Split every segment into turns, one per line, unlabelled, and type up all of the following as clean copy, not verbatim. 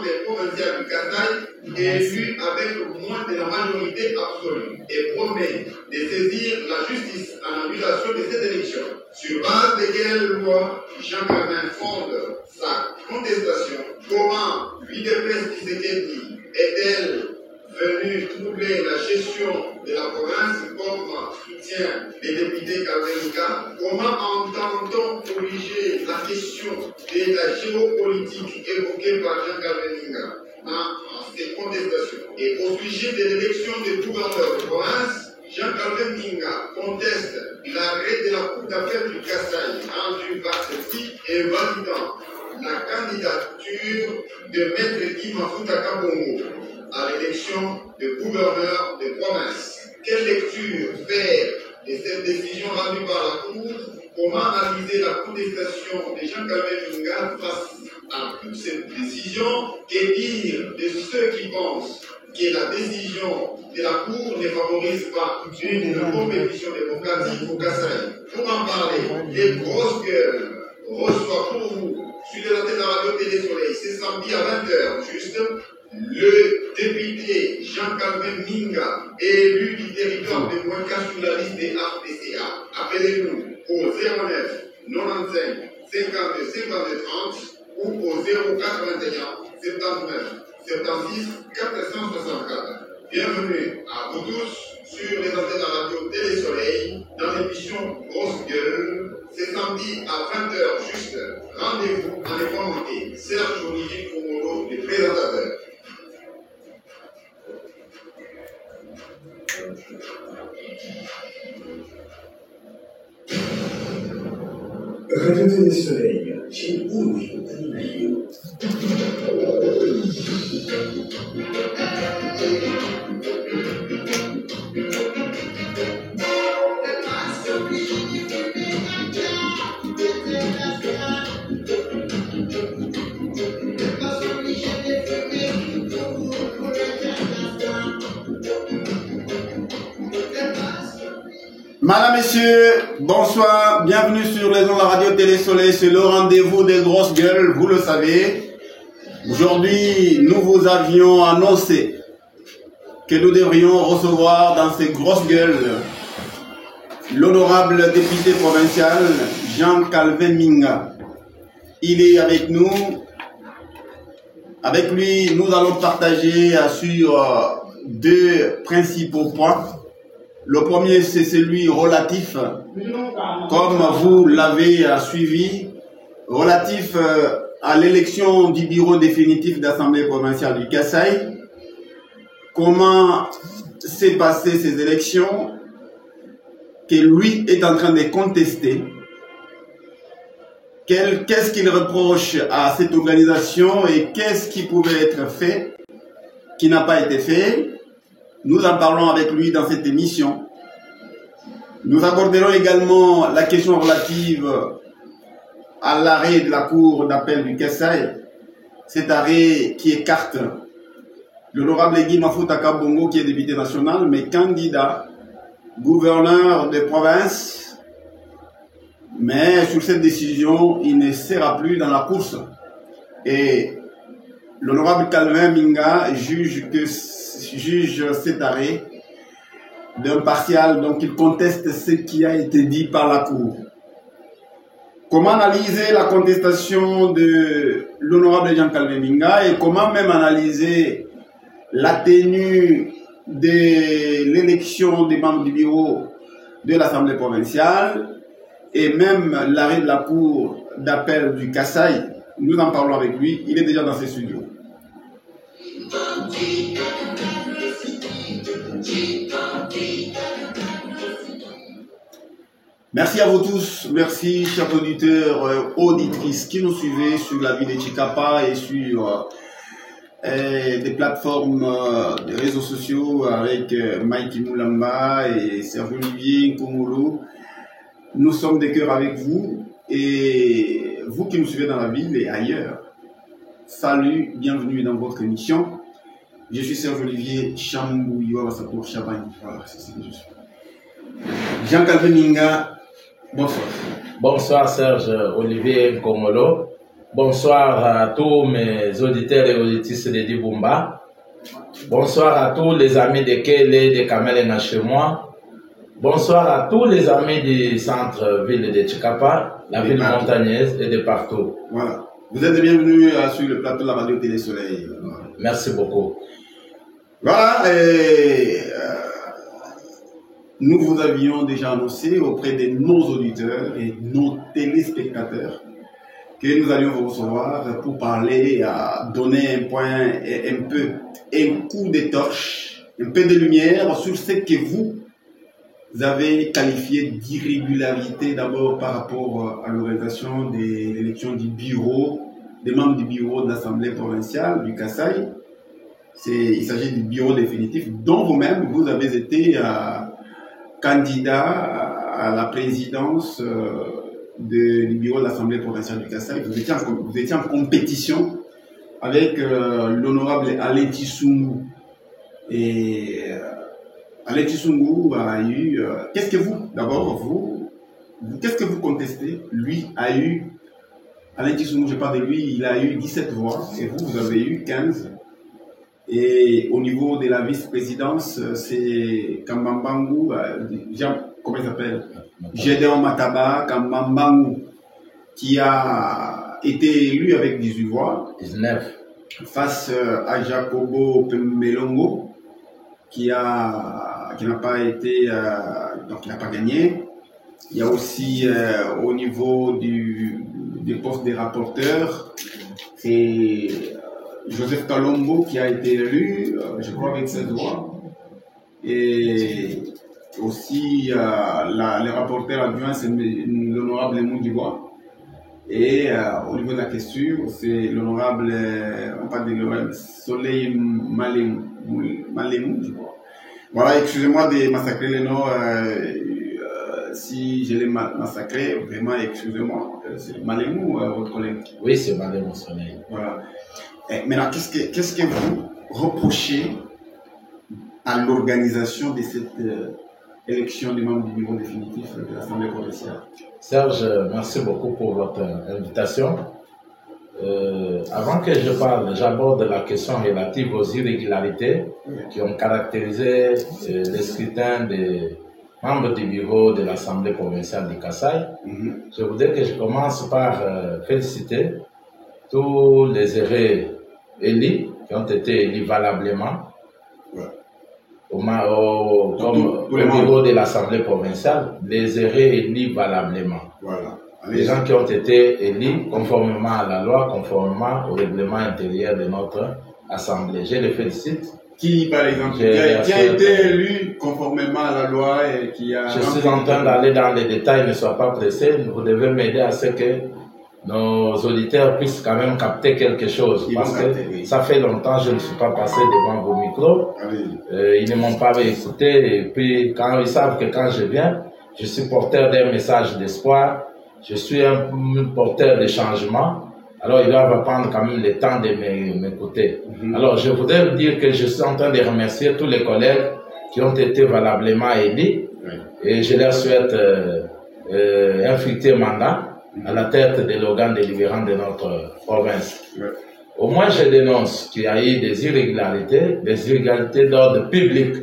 l'Assemblée provinciale du Kasaï est élu avec moins de la majorité absolue et promet de saisir la justice en annulation de cette élection. Sur base de quelle loi Jean Calvin fonde sa contestation? Comment l'UDPS Tshisekedi est-elle venue troubler la gestion de la province comme soutien des députés Calvinka? Comment entend-on corriger la question de la géopolitique évoquée par Jean Calvin en ces contestations? Et au sujet de l'élection des gouverneurs de province, Jean Calvin Minga conteste l'arrêt de la Cour d'appel du Kasaï rendu par celle-ci et validant la candidature de Maître Guy Mafuta Kabongo à l'élection de gouverneur de province. Quelle lecture faire de cette décision rendue par la Cour? Comment analyser la contestation de Jean Calvin Minga face à toute cette décision? Que dire de ceux qui pensent que la décision de la Cour ne favorise pas une compétition démocratique au Kasaï? Pour en parler, les grosses gueules reçoivent pour vous sur les antennes de la radio Télé Soleil, c'est samedi à 20h, juste, le député Jean-Calvin Minga, élu du territoire de Mouenka sur la liste des RPCA. Appelez-nous au 09 95 52 52 30 ou au 081 79 76 464. Bienvenue à vous tous sur les antennes de la radio Télé Soleil dans l'émission Grosse Gueule. C'est samedi à 20h juste. Rendez-vous en informaté. Serge Olivier Komolo, le présentateur.
Radio Télé Soleil, chez Ouli Animayo.
Madame, Messieurs, bonsoir, bienvenue sur les ondes de la radio Télé Soleil, c'est le rendez-vous des grosses gueules, vous le savez. Aujourd'hui, nous vous avions annoncé que nous devrions recevoir dans ces grosses gueules l'honorable député provincial Jean Calvin Minga. Il est avec nous. Avec lui, nous allons partager sur deux principaux points. Le premier, c'est celui relatif, comme vous l'avez suivi, relatif à l'élection du bureau définitif d'Assemblée provinciale du Kasaï. Comment s'est passé ces élections que lui est en train de contester? Qu'est-ce qu'il reproche à cette organisation et qu'est-ce qui pouvait être fait, qui n'a pas été fait? Nous en parlons avec lui dans cette émission. Nous aborderons également la question relative à l'arrêt de la Cour d'appel du Kasaï. Cet arrêt qui écarte l'honorable Guy Mafuta Kabongo, qui est député national, mais candidat, gouverneur de province. Mais sur cette décision, il ne sera plus dans la course. Et l'honorable Calvin Minga juge cet arrêt d'impartial, donc il conteste ce qui a été dit par la Cour. Comment analyser la contestation de l'honorable Jean Calvin Minga et comment même analyser la tenue de l'élection des membres du bureau de l'Assemblée provinciale et même l'arrêt de la Cour d'appel du Kasaï? Nous en parlons avec lui, il est déjà dans ses studios. Merci à vous tous, merci chers auditeurs, auditrices qui nous suivez sur la ville de Chikapa et sur des plateformes, des réseaux sociaux avec Mikey Moulamba et Serge Olivier Komolo. Nous sommes de cœur avec vous et vous qui nous suivez dans la ville et ailleurs. Salut, bienvenue dans votre émission. Je suis Serge Olivier Chambou Iwawasapour Chabani. Voilà, c'est ce que je suis. Jean Calvin Minga, bonsoir.
Bonsoir Serge Olivier Komolo. Bonsoir à tous mes auditeurs et auditrices de Dibumba. Bonsoir à tous les amis de Kele, de Kamel et chez moi. Bonsoir à tous les amis du centre-ville de Chikapa, la ville montagneuse et de partout.
Voilà. Vous êtes bienvenus sur le plateau de la radio Télé Soleil.
Merci beaucoup.
Voilà. Et, nous vous avions déjà annoncé auprès de nos auditeurs et nos téléspectateurs que nous allions vous recevoir pour parler, donner un coup de torche, un peu de lumière sur ce que vous avez qualifié d'irrégularité d'abord par rapport à l'organisation de l'élection du bureau, des membres du bureau de l'Assemblée provinciale du Kasaï. Il s'agit du bureau définitif dont vous-même, vous avez été candidat à la présidence du bureau de l'Assemblée provinciale du Kasaï. Vous étiez en compétition avec l'honorable Alain Tsungou. Et Alain Tsungou a eu... qu'est-ce que vous contestez? Lui a eu... Alain Tsungou, je parle de lui, il a eu 17 voix et vous avez eu 15. Et au niveau de la vice-présidence, c'est Kambambangu, comment il s'appelle? Gédéon Mataba Kambambangu, qui a été élu avec 18 voix.
19.
Face à Jacobo Pembelongo, qui n'a pas été, donc il n'a pas gagné. Il y a aussi au niveau des postes des rapporteurs, c'est Joseph Kalombo qui a été élu, je crois avec 16 voix. Et aussi le rapporteur adjoint, c'est l'honorable Moudibois. Et au niveau de la question, c'est l'honorable, on parle de l'honorable Soleil Malemou, je crois. Voilà, excusez-moi de massacrer les noms. Si je l'ai massacré, vraiment, excusez-moi. C'est Malemou, votre collègue.
Oui, c'est Malemou Soleil.
Voilà. Et maintenant, qu'est-ce que vous reprochez à l'organisation de cette élection des membres du bureau définitif de l'Assemblée provinciale?
Serge, merci beaucoup pour votre invitation. Avant que je parle, j'aborde la question relative aux irrégularités qui ont caractérisé le scrutin des membres du bureau de l'Assemblée provinciale du Kasaï. Je voudrais que je commence par féliciter tous les erreurs élus qui ont été élus valablement au bureau de l'Assemblée provinciale, les erreurs élus valablement.
Voilà.
Les gens qui ont été élus conformément à la loi, conformément au règlement intérieur de notre Assemblée. Je les félicite.
Qui, par exemple, qui a été élu conformément à la loi et qui a...
Je suis en train d'aller dans les détails, ne sois pas pressé. Vous devez m'aider à ce que nos auditeurs puissent quand même capter quelque chose. Parce que ça fait longtemps que je ne suis pas passé devant vos micros. Ils ne m'ont pas écouté. Et puis, quand ils savent que quand je viens, je suis porteur d'un message d'espoir. Je suis un porteur de changement. Alors, ils doivent prendre quand même le temps de m'écouter. Alors, je voudrais dire que je suis en train de remercier tous les collègues qui ont été valablement élus. Et je leur souhaite un futur mandat à la tête de l'organe délibérant de notre province. Au moins, je dénonce qu'il y a eu des irrégularités d'ordre public.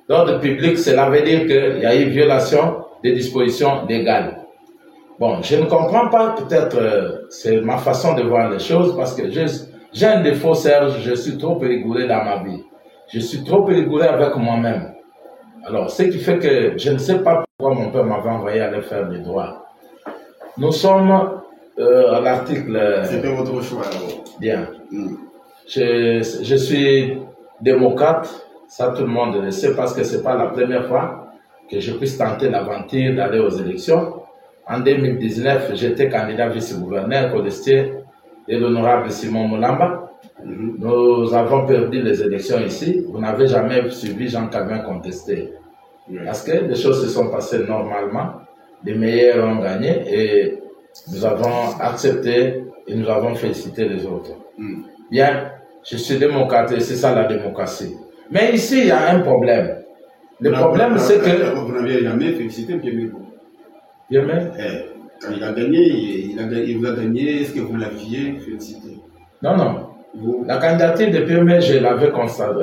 D'ordre public, cela veut dire qu'il y a eu violation des dispositions légales. Bon, je ne comprends pas, peut-être c'est ma façon de voir les choses, parce que j'ai un défaut, Serge, je suis trop rigoureux dans ma vie. Je suis trop rigoureux avec moi-même. Alors, ce qui fait que je ne sais pas pourquoi mon père m'avait envoyé aller faire des droits. Nous sommes à l'article...
C'était votre choix, alors.
Bien. Je suis démocrate, ça tout le monde le sait, parce que ce n'est pas la première fois que je puisse tenter l'aventure d'aller aux élections. En 2019, j'étais candidat vice-gouverneur codestier de l'honorable Simon Moulamba. Nous avons perdu les élections ici. Vous n'avez jamais suivi Jean-Calvin contesté. Parce que les choses se sont passées normalement. Les meilleurs ont gagné et nous avons accepté et nous avons félicité les autres. Bien, je suis démocrate et c'est ça la démocratie. Mais ici, il y a un problème. Le problème, c'est que...
Vous n'aviez jamais félicité Pierre Mégo.
Bien, mais
Quand il a gagné, il vous a gagné, est-ce que vous l'aviez félicité?
Non, non. La candidature de PME, je l'avais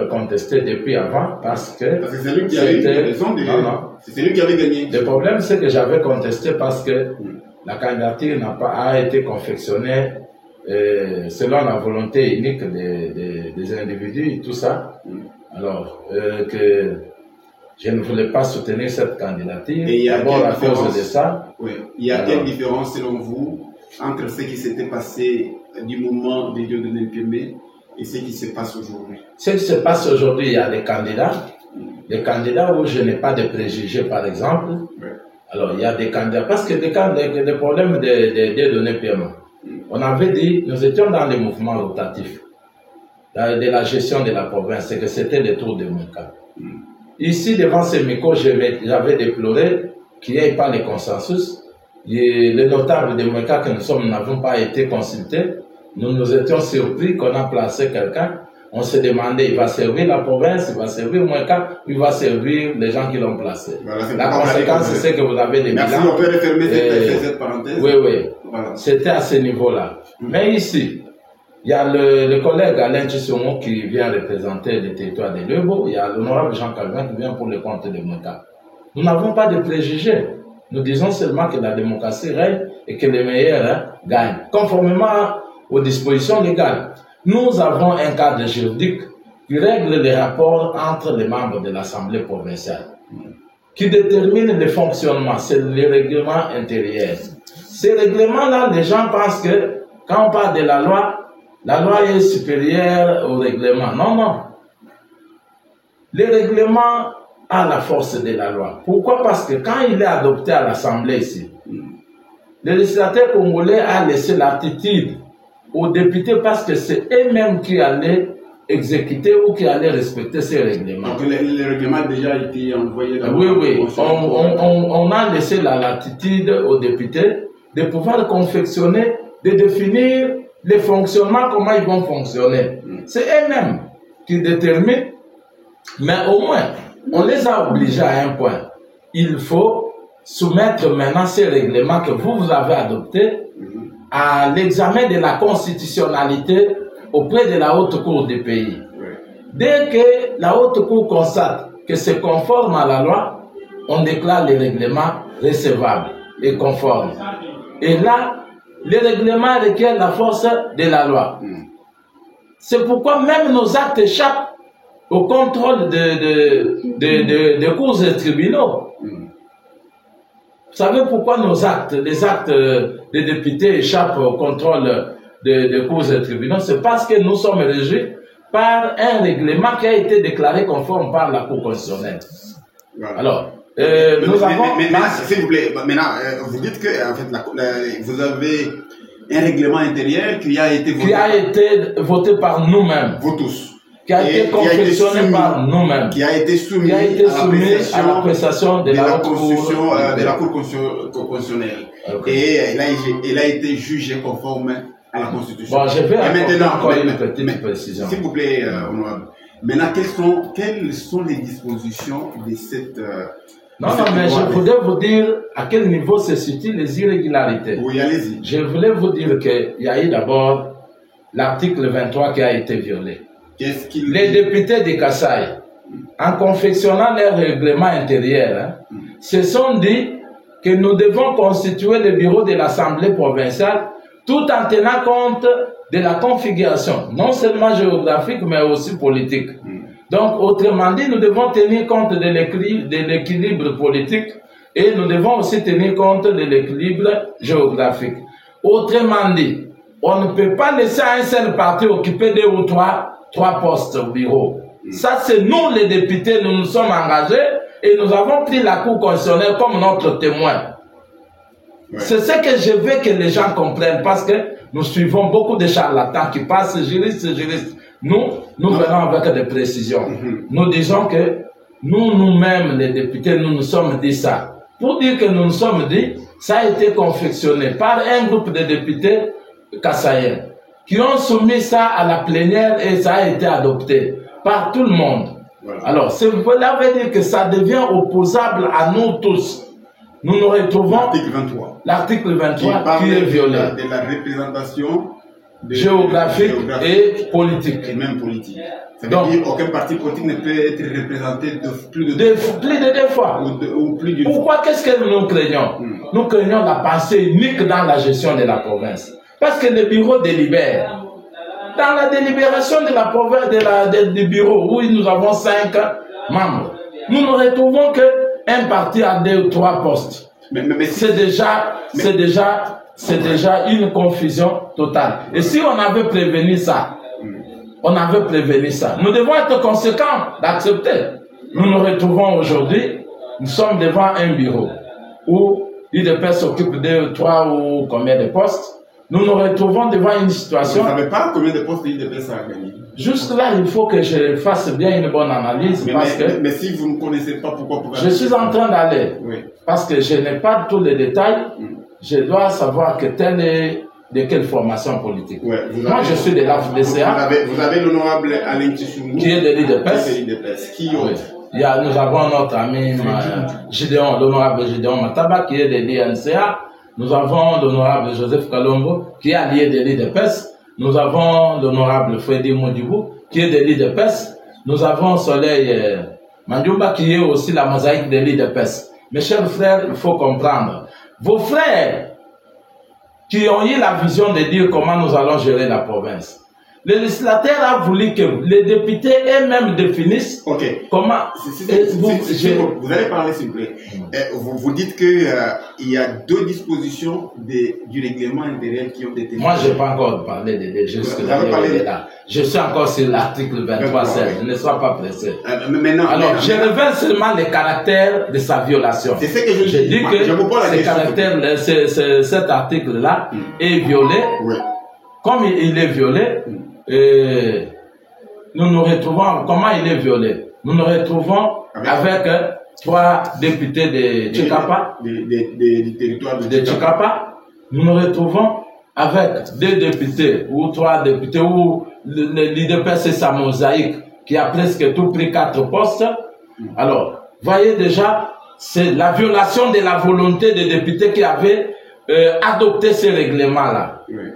contestée depuis avant parce que
c'est lui qui avait raison de... C'est lui qui avait gagné.
Le problème, c'est que j'avais contesté parce que la candidature a été confectionnée selon la volonté unique des individus et tout ça. Alors, que je ne voulais pas soutenir cette candidature. D'abord à cause de ça.
Oui. Il y a quelle différence, selon vous, entre ce qui s'était passé du moment de Dieudonné Piémé et ce qui se passe aujourd'hui?
Ce qui se passe aujourd'hui, il y a des candidats où je n'ai pas de préjugés, par exemple.
Oui.
Alors, il y a des candidats, parce que des problèmes de Dieudonné Piémé. On avait dit, nous étions dans les mouvements rotatifs de la gestion de la province, c'est que c'était le tour de Mouka. Ici, devant ces micros, j'avais déploré qu'il n'y ait pas de consensus. Les notables de Mouka que nous n'avons pas été consultés. Nous étions surpris qu'on a placé quelqu'un. On se demandait, il va servir la province, il va servir Mouka, il va servir les gens qui l'ont placé. Voilà, la conséquence, c'est que vous avez des bilans.
Merci, on peut refermer cette parenthèse.
Oui, oui. Voilà. C'était à ce niveau-là. Mais ici, il y a le collègue Alain Tchissongo qui vient représenter le territoire de Lebo. Il y a l'honorable Jean Calvin qui vient pour le compte de Mouka. Nous n'avons pas de préjugés. Nous disons seulement que la démocratie règne et que les meilleurs gagnent, conformément aux dispositions légales. Nous avons un cadre juridique qui règle les rapports entre les membres de l'Assemblée provinciale, qui détermine le fonctionnement, c'est le règlement intérieur. Ces règlements-là, les gens pensent que quand on parle de la loi est supérieure au règlement. Non, non. Le règlement a la force de la loi. Pourquoi? Parce que quand il est adopté à l'Assemblée ici, le législateur congolais a laissé l'attitude aux députés parce que c'est eux-mêmes qui allaient exécuter ou qui allaient respecter ces règlements.
Donc le règlement a déjà été envoyé dans
Oui, oui. On a laissé la latitude aux députés de pouvoir confectionner, de définir les fonctionnements, comment ils vont fonctionner. C'est eux-mêmes qui déterminent, mais au moins, on les a obligés à un point. Il faut soumettre maintenant ces règlements que vous avez adoptés à l'examen de la constitutionnalité auprès de la haute cour du pays. Dès que la haute cour constate que c'est conforme à la loi, on déclare les règlements recevables et conformes. Et là, les règlements requièrent la force de la loi. C'est pourquoi même nos actes échappent au contrôle de cours et tribunaux. Vous savez pourquoi nos actes, les actes des députés échappent au contrôle de cours et tribunaux? C'est parce que nous sommes régis par un règlement qui a été déclaré conforme par la Cour constitutionnelle. Voilà. Alors, nous avons...
S'il vous plaît, maintenant, vous dites que en fait, vous avez un règlement intérieur qui a été voté,
voté par nous-mêmes.
Vous tous.
Qui a été confectionné par nous-mêmes.
Qui a été soumis
à l'appréciation de la
Cour constitutionnelle. Okay. Et il a été jugé conforme à la Constitution.
Bon, je vais encore une petite précision.
S'il vous plaît, honorable. Maintenant, quelles sont les dispositions de cette...
Non, mais je voudrais vous dire à quel niveau se situent les irrégularités.
Oui, allez-y.
Je voulais vous dire qu'il y a eu d'abord l'article 23 qui a été violé. Les députés de Kasaï, en confectionnant leur règlement intérieur, se sont dit que nous devons constituer le bureau de l'Assemblée provinciale tout en tenant compte de la configuration, non seulement géographique, mais aussi politique. Donc, autrement dit, nous devons tenir compte de l'équilibre politique et nous devons aussi tenir compte de l'équilibre géographique. Autrement dit, on ne peut pas laisser un seul parti occuper 2 ou 3 postes au bureau. Ça, c'est nous les députés, nous nous sommes engagés et nous avons pris la Cour constitutionnelle comme notre témoin. Ouais. C'est ce que je veux que les gens comprennent parce que nous suivons beaucoup de charlatans qui passent juristes. Nous venons avec des précisions. Nous disons que nous-mêmes, les députés, nous nous sommes dit ça. Pour dire que nous nous sommes dit, ça a été confectionné par un groupe de députés kassaïens qui ont soumis ça à la plénière et ça a été adopté par tout le monde. Voilà. Alors, cela veut dire que ça devient opposable à nous tous. nous nous retrouvons
l'article 23
qui est violé.
De la représentation
géographique et politique.
Et même politique. Ça veut dire qu'aucun parti politique ne peut être représenté plus de deux
fois.
Ou plus d'une fois.
Pourquoi qu'est-ce que nous craignons? Nous craignons la pensée unique dans la gestion de la province. Parce que le bureau délibère. Dans la délibération de la province, du bureau, où nous avons 5 membres, nous ne retrouvons qu'un parti à 2 ou 3 postes. C'est déjà une confusion totale. Et si on avait prévenu ça, nous devons être conséquents d'accepter. Nous nous retrouvons aujourd'hui, nous sommes devant un bureau où l'UDPS s'occupe de 3 ou combien de postes. Nous nous retrouvons devant une situation...
Vous ne savez pas combien de postes l'UDPS a gagné?
Juste là, il faut que je fasse bien une bonne analyse.
Mais si vous ne connaissez pas pourquoi...
Je suis en train d'aller.
Oui.
Parce que je n'ai pas tous les détails. Je dois savoir que tel est de quelle formation politique.
Ouais,
moi, je suis de l'AFDCA.
Vous avez l'honorable Alain Tchissungou.
Qui est de l'UDPS.
Qui autre?
Nous avons notre ami Gideon, l'honorable Gideon Mataba, qui est de l'INCA. Nous avons l'honorable Joseph Kalongo, qui est allié de l'UDPS. Nous avons l'honorable Freddy Moudibou, qui est de l'UDPS. Nous avons Soleil Mandioumba, qui est aussi la mosaïque de l'UDPS. Mes chers frères, il faut comprendre. Vos frères qui ont eu la vision de dire comment nous allons gérer la province. Le législateur a voulu que les députés eux-mêmes définissent comment...
Vous allez parler, s'il vous plaît. Vous dites qu'il y a 2 dispositions du règlement intérieur qui ont été...
Moi, je n'ai pas encore parlé de jusque-là. Je suis encore sur l'article 23.16. Ne sois pas pressé. Alors, je révèle seulement les caractères de sa violation.
C'est ce que je dis.
Je dis que cet article-là est violé.
Oui.
Comme il est violé, nous nous retrouvons, comment il est violé? Nous nous retrouvons avec 3 députés de Tchikapa,
du territoire de
Tchikapa. Nous nous retrouvons avec 2 députés ou 3 députés où l'UDPS et sa mosaïque qui a presque tout pris 4 postes. Alors, voyez déjà, c'est la violation de la volonté des députés qui avaient adopté ces règlements-là.
Oui.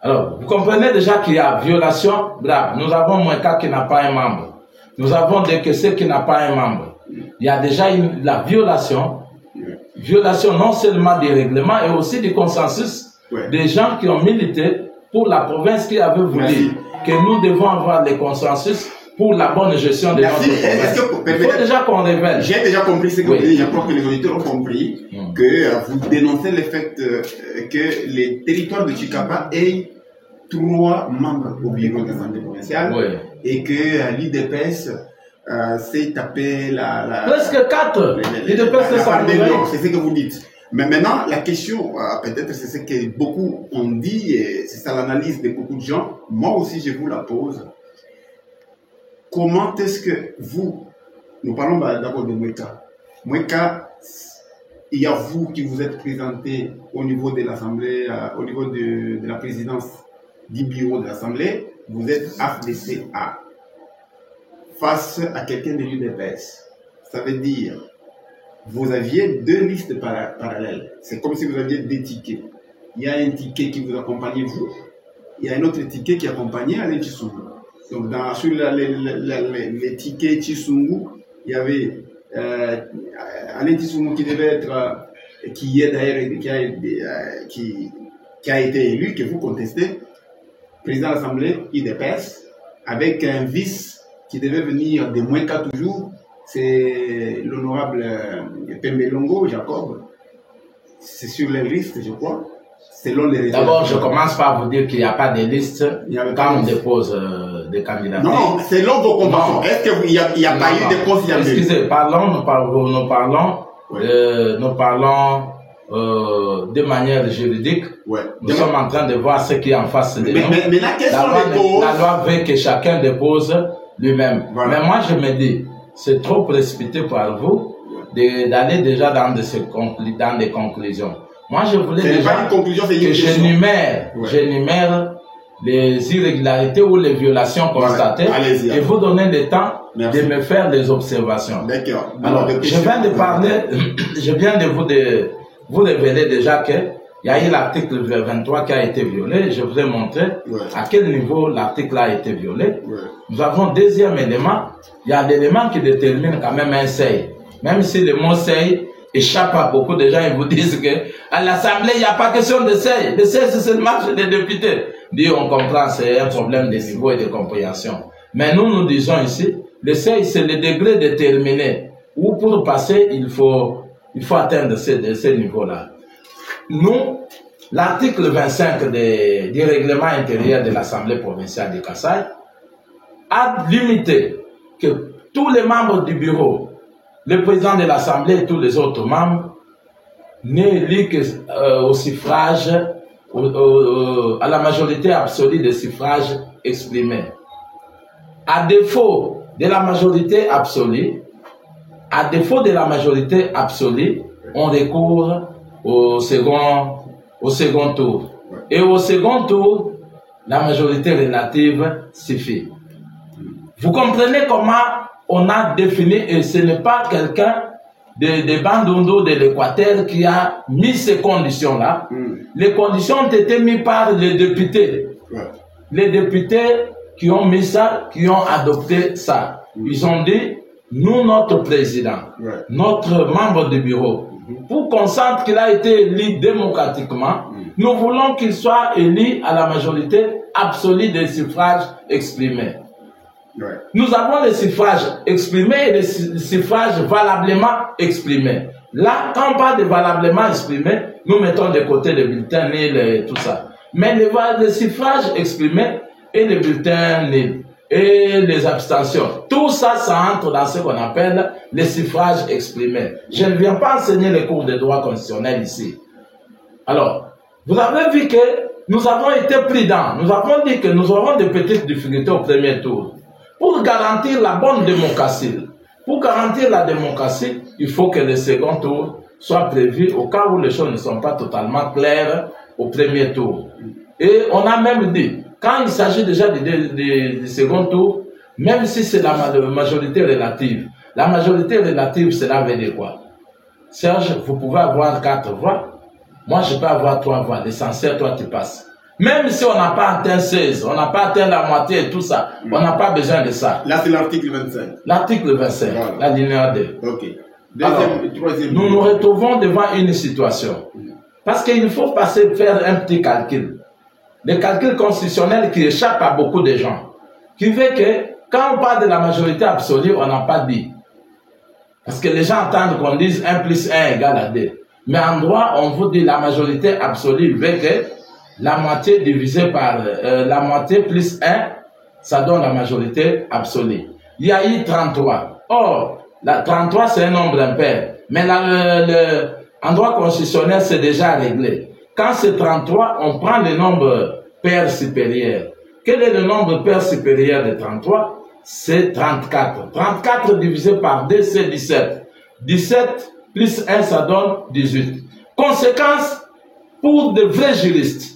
Alors, vous comprenez déjà qu'il y a violation grave. Nous avons Moueka qui n'a pas un membre. Nous avons Dekese qui n'a pas un membre. Il y a déjà la violation non seulement des règlements et aussi du consensus des gens qui ont milité pour la province qui avait voulu que nous devons avoir les consensus pour la bonne gestion de notre province. Il faut déjà qu'on révèle.
J'ai déjà compris ce que vous dites. Je crois que les auditeurs ont compris que vous dénoncez le fait que les territoires de Tchikapa aient 3 membres au bureau de l'Assemblée provinciale et que l'UDPS s'est tapé
presque 4.
C'est ce que vous dites. Mais maintenant, la question, peut-être c'est ce que beaucoup ont dit, et c'est ça l'analyse de beaucoup de gens. Moi aussi, je vous la pose. Comment est-ce que nous parlons d'abord de Moueka. Moueka, il y a vous qui vous êtes présenté au niveau de l'Assemblée, au niveau de la présidence du bureau de l'Assemblée, vous êtes AFDCA face à quelqu'un de l'UDPS. Ça veut dire, vous aviez 2 listes parallèles. C'est comme si vous aviez 2 tickets. Il y a un ticket qui vous accompagnait vous, il y a un autre ticket qui accompagnait Alain Tchissungou. Donc, sur les tickets Tchissungou, il y avait Alain Tchissungou qui devait être, qui a été élu, que vous contestez, président de l'Assemblée, IDPS, avec un vice qui devait venir de Moueka toujours, c'est l'honorable Pembelongo Jacob. C'est sur les listes, je crois. Selon les résultats.
D'abord, je commence par vous dire qu'il n'y a pas de liste quand on dépose des candidatures.
Non, selon vos conventions. Est-ce qu'il n'y a pas eu de conciliation?
Excusez, nous parlons de manière juridique. Nous sommes en train de voir ce qui est en face de nous.
Mais là, quelles sont les causes?
La loi veut que chacun dépose lui-même. Voilà. Mais moi, je me dis, c'est trop précipité par vous d'aller déjà dans des conclusions. Moi, je voulais déjà que j'énumère les irrégularités ou les violations constatées et vous donner le temps de me faire des observations.
D'accord.
Alors, je viens de parler, je viens de vous révéler déjà que il y a eu l'article 23 qui a été violé. Je vous ai montré à quel niveau l'article a été violé. Nous avons deuxième élément. Il y a l'élément qui détermine quand même un seuil. Même si le mot seuil échappe à beaucoup de gens, ils vous disent que à l'Assemblée, il n'y a pas question de seuil. Le seuil, c'est seulement chez les députés. On comprend, c'est un problème de niveau et de compréhension. Mais nous disons ici, le seuil, c'est le degré déterminé. Où pour passer, il faut atteindre ce niveau-là. Nous, l'article 25 du règlement intérieur de l'Assemblée provinciale de Kasaï a limité que tous les membres du bureau, le président de l'Assemblée et tous les autres membres n'est élu au suffrage, à la majorité absolue des suffrages exprimés. À défaut de la majorité absolue, on recourt au second tour. Et au second tour, la majorité relative suffit. Vous comprenez comment on a défini, et ce n'est pas quelqu'un de Bandundu de l'Équateur qui a mis ces conditions-là. Les conditions ont été mises par les députés. Les députés qui ont mis ça, qui ont adopté ça. Ils ont dit, nous, notre président, notre membre du bureau, pour qu'on sente qu'il a été élu démocratiquement, nous voulons qu'il soit élu à la majorité absolue des suffrages exprimés. Nous avons les suffrages exprimés et les suffrages valablement exprimés. Là, quand on parle de valablement exprimés, nous mettons de côté les bulletins nuls et tout ça. Mais les suffrages exprimés et les bulletins nuls et les abstentions, tout ça, ça entre dans ce qu'on appelle les suffrages exprimés. Je ne viens pas enseigner les cours de droit constitutionnel ici. Alors, vous avez vu que nous avons été prudents. Nous avons dit que nous aurons des petites difficultés au premier tour. Pour garantir la bonne démocratie, il faut que le second tour soit prévu au cas où les choses ne sont pas totalement claires au premier tour. Et on a même dit, quand il s'agit déjà du second tour, même si c'est la majorité relative, cela veut dire quoi? Serge, vous pouvez avoir 4 voix, moi je peux avoir 3 voix, l'essentiel, toi tu passes. Même si on n'a pas atteint 16, on n'a pas atteint la moitié et tout ça, on n'a pas besoin de ça.
Là, c'est l'article 25.
L'article 25, voilà. La linéa 2.
Ok.
Troisième. Nous nous retrouvons devant une situation. Parce qu'il faut faire un petit calcul. Le calcul constitutionnel qui échappe à beaucoup de gens. Qui veut que, quand on parle de la majorité absolue, on n'a pas dit. Parce que les gens entendent qu'on dise 1 plus 1 égale à 2. Mais en droit, on vous dit la majorité absolue veut que la moitié divisée par la moitié plus 1, ça donne la majorité absolue. Il y a eu 33. Or, 33 c'est un nombre impair. Mais en droit constitutionnel, c'est déjà réglé. Quand c'est 33, on prend le nombre pair supérieur. Quel est le nombre pair supérieur de 33? C'est 34. 34 divisé par 2, c'est 17. 17 plus 1, ça donne 18. Conséquence, pour de vrais juristes,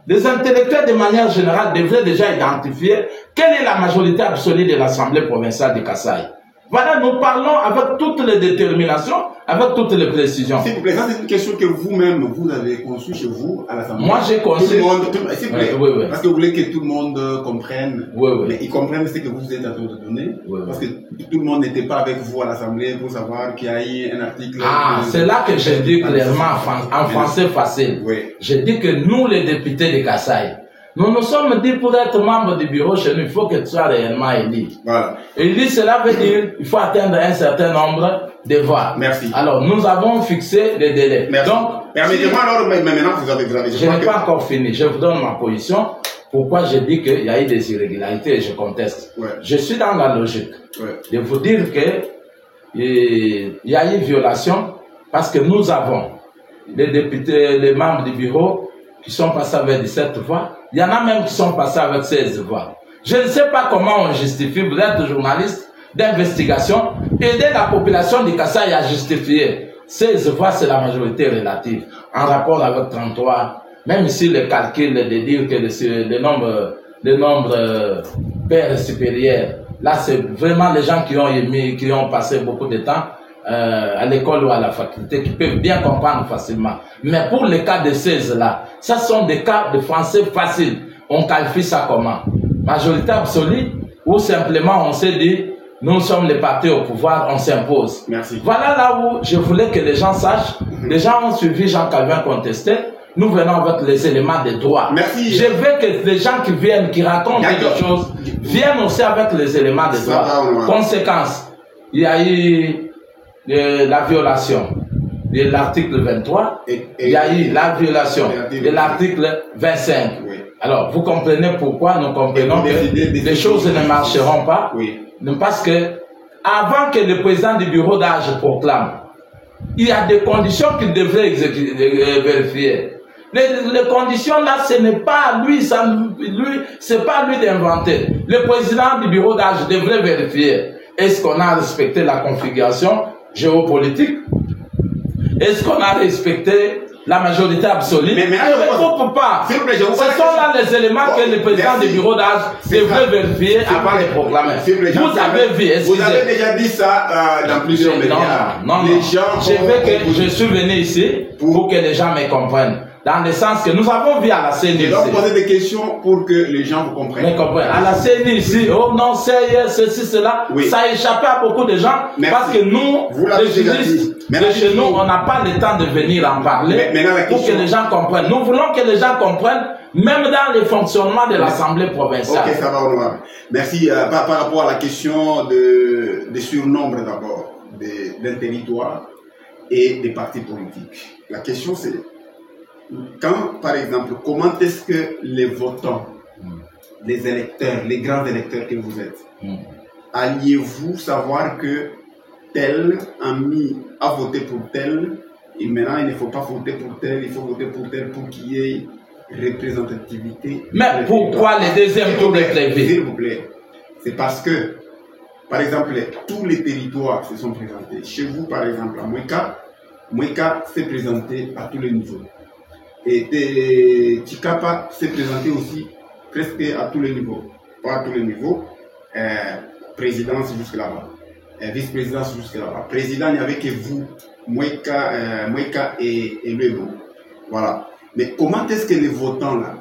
les intellectuels de manière générale devraient déjà identifier quelle est la majorité absolue de l'Assemblée provinciale de Kasaï. Voilà, nous parlons avec toutes les déterminations, avec toutes les précisions.
S'il vous plaît, ça c'est une question que vous-même, vous avez conçue chez vous à l'Assemblée.
Moi j'ai conçu.
S'il vous plaît,
oui.
Parce que vous voulez que tout le monde comprenne.
Oui.
Mais ils comprennent ce que vous êtes en train de donner. Parce que tout le monde n'était pas avec vous à l'Assemblée pour savoir qu'il y a eu un article.
C'est là que j'ai dit clairement en français facile.
Oui.
J'ai dit que nous, les députés de Kasaï, nous nous sommes dit pour être membre du bureau chez nous, il faut que tu sois réellement élu.
Voilà.
Élu, cela veut dire qu'il faut atteindre un certain nombre de voix.
Merci.
Alors, nous avons fixé les délais.
Merci.
Donc,
permettez-moi alors, mais maintenant vous avez
je n'ai pas encore fini. Je vous donne ma position. Pourquoi j'ai dit qu'il y a eu des irrégularités et je conteste. Je suis dans la logique de vous dire que il y a eu violation parce que nous avons les députés, les membres du bureau qui sont passés avec 17 voix. Il y en a même qui sont passés avec 16 voix. Je ne sais pas comment on justifie, vous êtes journaliste d'investigation, aider la population du Kasaï à justifier. 16 voix, c'est la majorité relative, en rapport avec 33 même si le calcul de dire que le nombre pair supérieur, là c'est vraiment les gens qui ont passé beaucoup de temps à l'école ou à la faculté qui peuvent bien comprendre facilement. Mais pour les cas de 16 là, ça sont des cas de français faciles. On qualifie ça comment? Majorité absolue ou simplement on s'est dit nous sommes les partis au pouvoir, on s'impose.
Merci.
Voilà là où je voulais que les gens sachent. Les gens ont suivi Jean Calvin contesté. Nous venons avec les éléments de droit.
Merci.
Je veux que les gens qui viennent, qui racontent quelque chose, viennent aussi avec les éléments de droit. Conséquence, il y a eu la violation de l'article 23, il y a eu la violation de l'article 25.
Oui.
Alors, vous comprenez pourquoi nous comprenons que les choses ne marcheront pas.
Oui.
Parce que, avant que le président du bureau d'âge proclame, il y a des conditions qu'il devrait vérifier. Les conditions là, ce n'est pas lui, c'est pas lui d'inventer. Le président du bureau d'âge devrait vérifier. Est-ce qu'on a respecté la configuration géopolitique? Est-ce qu'on a respecté la majorité absolue? Mais il ne faut pas. Ce sont là les éléments que le président du bureau d'âge devrait vérifier avant de proclamer. Vous avez vu,
vous avez déjà dit ça dans plusieurs médias.
Non. Je suis venu ici pour que les gens me comprennent. Dans le sens que nous avons vu à la CENI.
Je dois poser des questions pour que les gens vous comprennent.
À la CENI ici, oh non, c'est ceci, cela, oui. Ça a échappé à beaucoup de gens. Merci. Parce que nous, les juristes de chez nous, on n'a pas le temps de venir en parler pour que les gens comprennent. Nous voulons que les gens comprennent, même dans le fonctionnement de l'Assemblée provinciale.
Ok, ça va, honorable. Merci. Par rapport à la question des surnombres d'abord d'un territoire et des partis politiques. La question c'est quand, par exemple, comment est-ce que les votants, les électeurs, les grands électeurs que vous êtes, alliez-vous savoir que tel a voté pour tel, et maintenant il ne faut pas voter pour tel, il faut voter pour tel pour qu'il y ait représentativité.
Mais pourquoi les deuxièmes tours est prévu?
S'il vous plaît, c'est parce que, par exemple, tous les territoires se sont présentés. Chez vous, par exemple, à Mweka s'est présenté à tous les niveaux. Et Tchikapa s'est présenté aussi presque à tous les niveaux. Pas à tous les niveaux. Présidence jusque là-bas. Vice-présidence jusque là-bas. Président, il n'y avait que vous, Mweka et Luego. Voilà. Mais comment est-ce que les votants là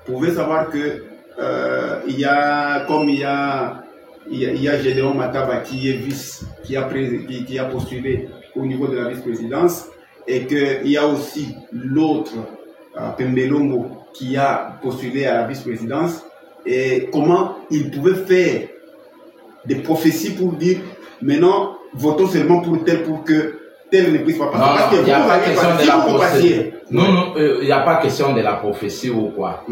pouvaient savoir que il y a Gédéon Mataba qui est vice, qui a postulé au niveau de la vice-présidence, et qu'il y a aussi l'autre Pembelongo qui a postulé à la vice-présidence, et comment il pouvait faire des prophéties pour dire maintenant votons seulement pour tel pour que tel ne puisse pas passer. Parce que
il n'y a pas question de la prophétie. Non, il n'y a pas question de la prophétie ou quoi.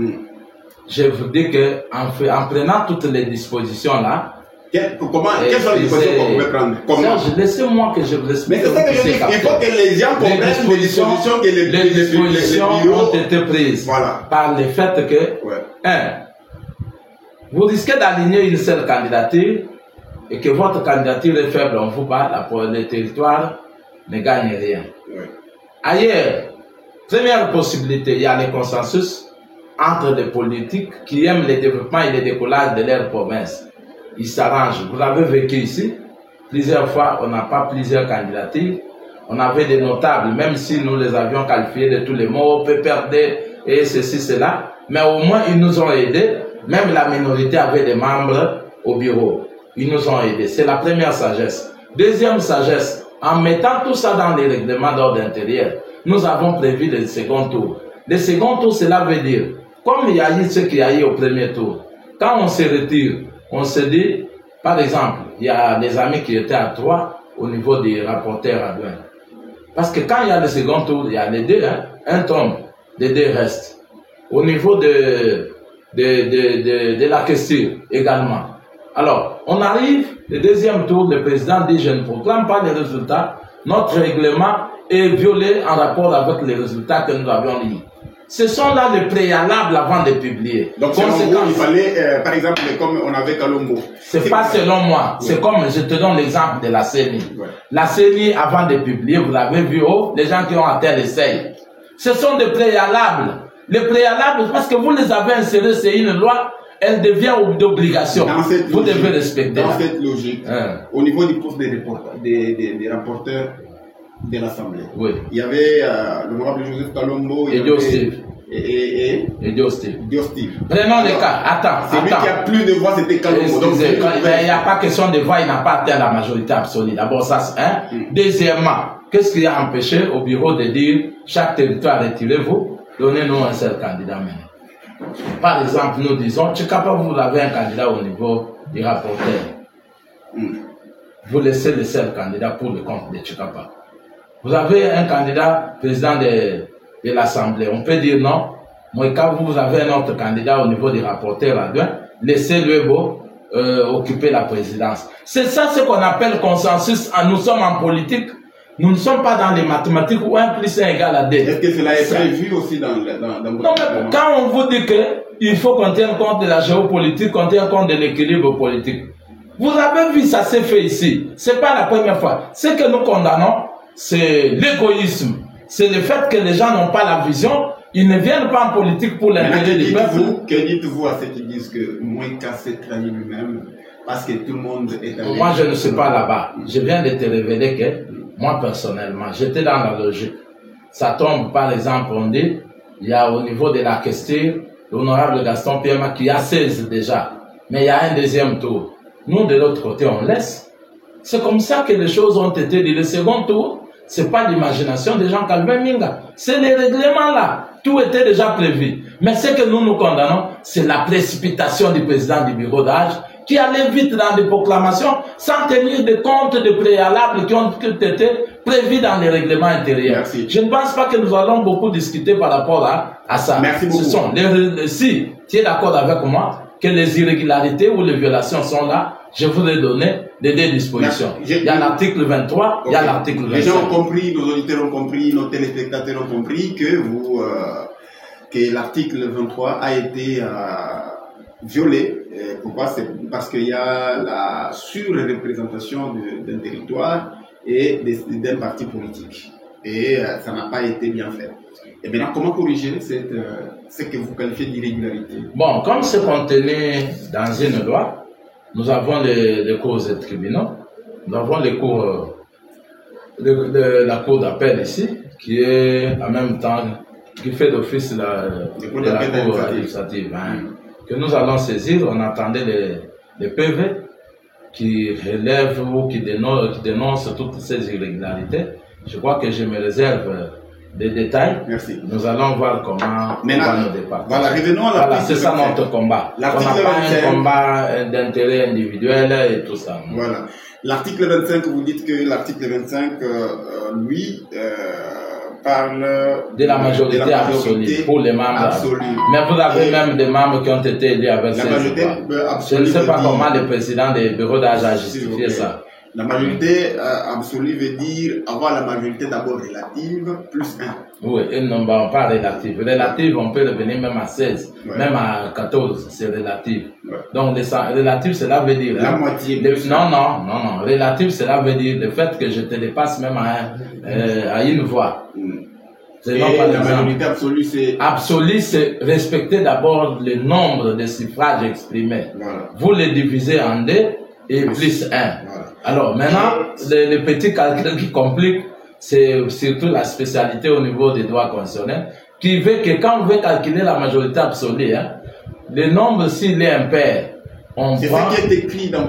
Je vous dis que en prenant toutes les dispositions là,
quelles sont les dispositions qu'on pouvait prendre?
Serge, laissez-moi que je vous explique.
Mais c'est ça que je dis, il faut que les gens comprennent les dispositions que les
dispositions ont été prises par le fait que, vous risquez d'aligner une seule candidature et que votre candidature est faible, on vous parle, le territoire ne gagne rien. Ailleurs, première possibilité, il y a le consensus entre les politiques qui aiment le développement et le décollage de leur province. Ils s'arrangent. Vous l'avez vécu ici. Plusieurs fois, on n'a pas plusieurs candidatures. On avait des notables, même si nous les avions qualifiés de tous les mots, PPRD et ceci, cela. Mais au moins, ils nous ont aidés. Même la minorité avait des membres au bureau. Ils nous ont aidés. C'est la première sagesse. Deuxième sagesse, en mettant tout ça dans les règlements d'ordre intérieur, nous avons prévu le second tour. Le second tour, cela veut dire, comme il y a eu ce qu'il y a eu au premier tour, quand on se retire, on se dit, par exemple, il y a des amis qui étaient à 3 au niveau des rapporteurs adjoints. Parce que quand il y a le second tour, il y a les deux, un tombe, les deux restent. Au niveau de la question également. Alors, on arrive, le deuxième tour, le président dit, je ne proclame pas les résultats, notre règlement est violé en rapport avec les résultats que nous avions lus. Ce sont là les préalables avant de publier.
Donc, selon vous, il fallait, par exemple, comme on avait Kalombo.
C'est pas selon moi. Oui. C'est comme, je te donne l'exemple de la CENI. Ouais. La CENI, avant de publier, vous l'avez vu, les gens qui ont atteint les seuils. Ce sont des préalables. Les préalables, parce que vous les avez insérés, c'est une loi, elle devient d'obligation. Vous devez respecter.
Dans cette logique, au niveau du poste des rapporteurs de l'Assemblée,
oui.
Il y avait l'honorable Joseph Kalombo
et Diosteve.
Et Diosteve.
Prenons les cas. Attends.
Celui qui a plus de voix, c'était Kalombo.
Il n'y a pas question de voix, il n'a pas atteint la majorité absolue. D'abord, ça c'est un. Deuxièmement, qu'est-ce qui a empêché au bureau de dire chaque territoire retirez-vous, donnez-nous un seul candidat maintenant. Par exemple, nous disons, Tchikapa, vous avez un candidat au niveau du rapporteur. Vous laissez le seul candidat pour le compte de Tchikapa. Vous avez un candidat président de l'Assemblée. On peut dire non. Mais quand vous avez un autre candidat au niveau des rapporteurs adjoints, laissez-le occuper la présidence. C'est ça ce qu'on appelle consensus. Nous sommes en politique. Nous ne sommes pas dans les mathématiques où 1 plus 1 égale à 2.
Est-ce que cela est prévu aussi dans votre...
Non, mais quand on vous dit qu'il faut qu'on tienne compte de la géopolitique, qu'on tienne compte de l'équilibre politique. Vous avez vu, ça s'est fait ici. Ce n'est pas la première fois. Ce que nous condamnons, c'est l'égoïsme. C'est le fait que les gens n'ont pas la vision. Ils ne viennent pas en politique pour l'intérêt du peuple.
Que dites-vous à ceux qui disent que Moïka s'est trahi lui-même parce que tout le monde est allé...
Moi, je ne suis pas là-bas. Je viens de te révéler que moi, personnellement, j'étais dans la logique. Ça tombe, par exemple, on dit, il y a au niveau de la question, l'honorable Gaston Piema qui a 16 déjà. Mais il y a un deuxième tour. Nous, de l'autre côté, on laisse. C'est comme ça que les choses ont été dites. Le second tour, c'est pas l'imagination de Jean-Calvin Minga. C'est les règlements là. Tout était déjà prévu. Mais ce que nous condamnons, c'est la précipitation du président du bureau d'âge qui allait vite dans des proclamations sans tenir de compte de préalables qui ont été prévus dans les règlements intérieurs.
Merci.
Je ne pense pas que nous allons beaucoup discuter par rapport à ça.
Merci beaucoup.
Ce sont si tu es d'accord avec moi que les irrégularités ou les violations sont là, je vous ai donné des dispositions. Il y a l'article 23, il y a l'article 25.
Les gens ont compris, nos auditeurs ont compris, nos téléspectateurs ont compris que que l'article 23 a été violé. Pourquoi? C'est parce qu'il y a la surreprésentation d'un territoire et d'un parti politique. Et ça n'a pas été bien fait. Et maintenant, comment corriger ce que vous qualifiez d'irrégularité?
Bon, comme c'est contenu dans une loi, nous avons les cours des tribunaux, nous avons les cours de la cour d'appel ici, qui est en même temps, qui fait l'office de la cour administrative, que nous allons saisir. On attendait les PV qui relèvent ou qui dénoncent toutes ces irrégularités. Je crois que je me réserve des détails.
Merci.
Nous allons voir comment on va nous départager.
Voilà, revenons à
l'article 25. C'est ça notre combat. On n'a pas un combat d'intérêt individuel et tout ça.
Voilà. L'article 25, vous dites que l'article 25, lui, parle
de la majorité absolue pour les membres.
Absolue.
Mais vous avez même des membres qui ont été élus avec
la majorité
absolue. Je ne sais pas comment le président des bureaux d'âge a justifié ça.
La majorité absolue veut dire avoir la majorité d'abord relative plus 1.
Oui, et non, pas relative. Relative, on peut revenir même à 16, même à 14, c'est relative. Ouais. Donc, relative, cela veut dire...
La moitié.
Non. Relative, cela veut dire le fait que je te dépasse même à une voix.
Et la majorité absolue, c'est...
Absolue, c'est respecter d'abord le nombre de suffrages exprimés. Voilà. Vous les divisez en 2 et plus 1. Voilà. Alors maintenant, les petits calculs qui compliquent, c'est surtout la spécialité au niveau des droits constitutionnels, qui veut que quand on veut calculer la majorité absolue, le nombre s'il est impair, on
c'est
prend...
ce qui est écrit dans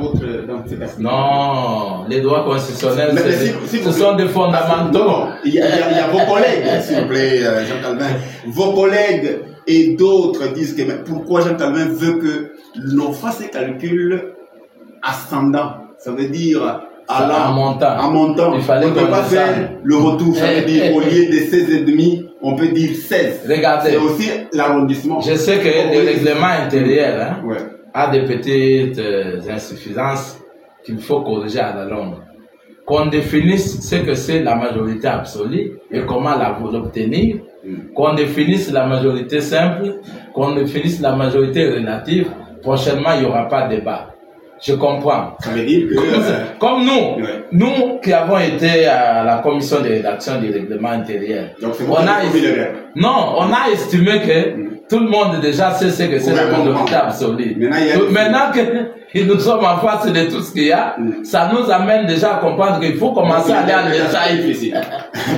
cet article.
Non, les droits constitutionnels, ce sont des fondamentaux.
Non, il y a vos collègues, s'il vous plaît, Jean Calvin. Vos collègues et d'autres disent que mais pourquoi Jean Calvin veut que l'on fasse ces calculs ascendants. Ça veut dire en montant.
Il fallait
on ne peut pas faire le retour. Ça veut dire au lieu de 16,5, on peut dire 16.
Regardez.
C'est aussi l'arrondissement.
Je sais que le règlement intérieur a des petites insuffisances qu'il faut corriger à la longue. Qu'on définisse ce que c'est la majorité absolue et comment l'obtenir. Qu'on définisse la majorité simple. Qu'on définisse la majorité relative. Prochainement, il n'y aura pas de débat. Je comprends.
Ça veut dire que...
Comme nous qui avons été à la commission de rédaction du règlement intérieur,
donc,
on a estimé que tout le monde déjà sait ce que c'est la majorité absolue. Maintenant que nous sommes en face de tout ce qu'il y a, ça nous amène déjà à comprendre qu'il faut commencer à aller en détail.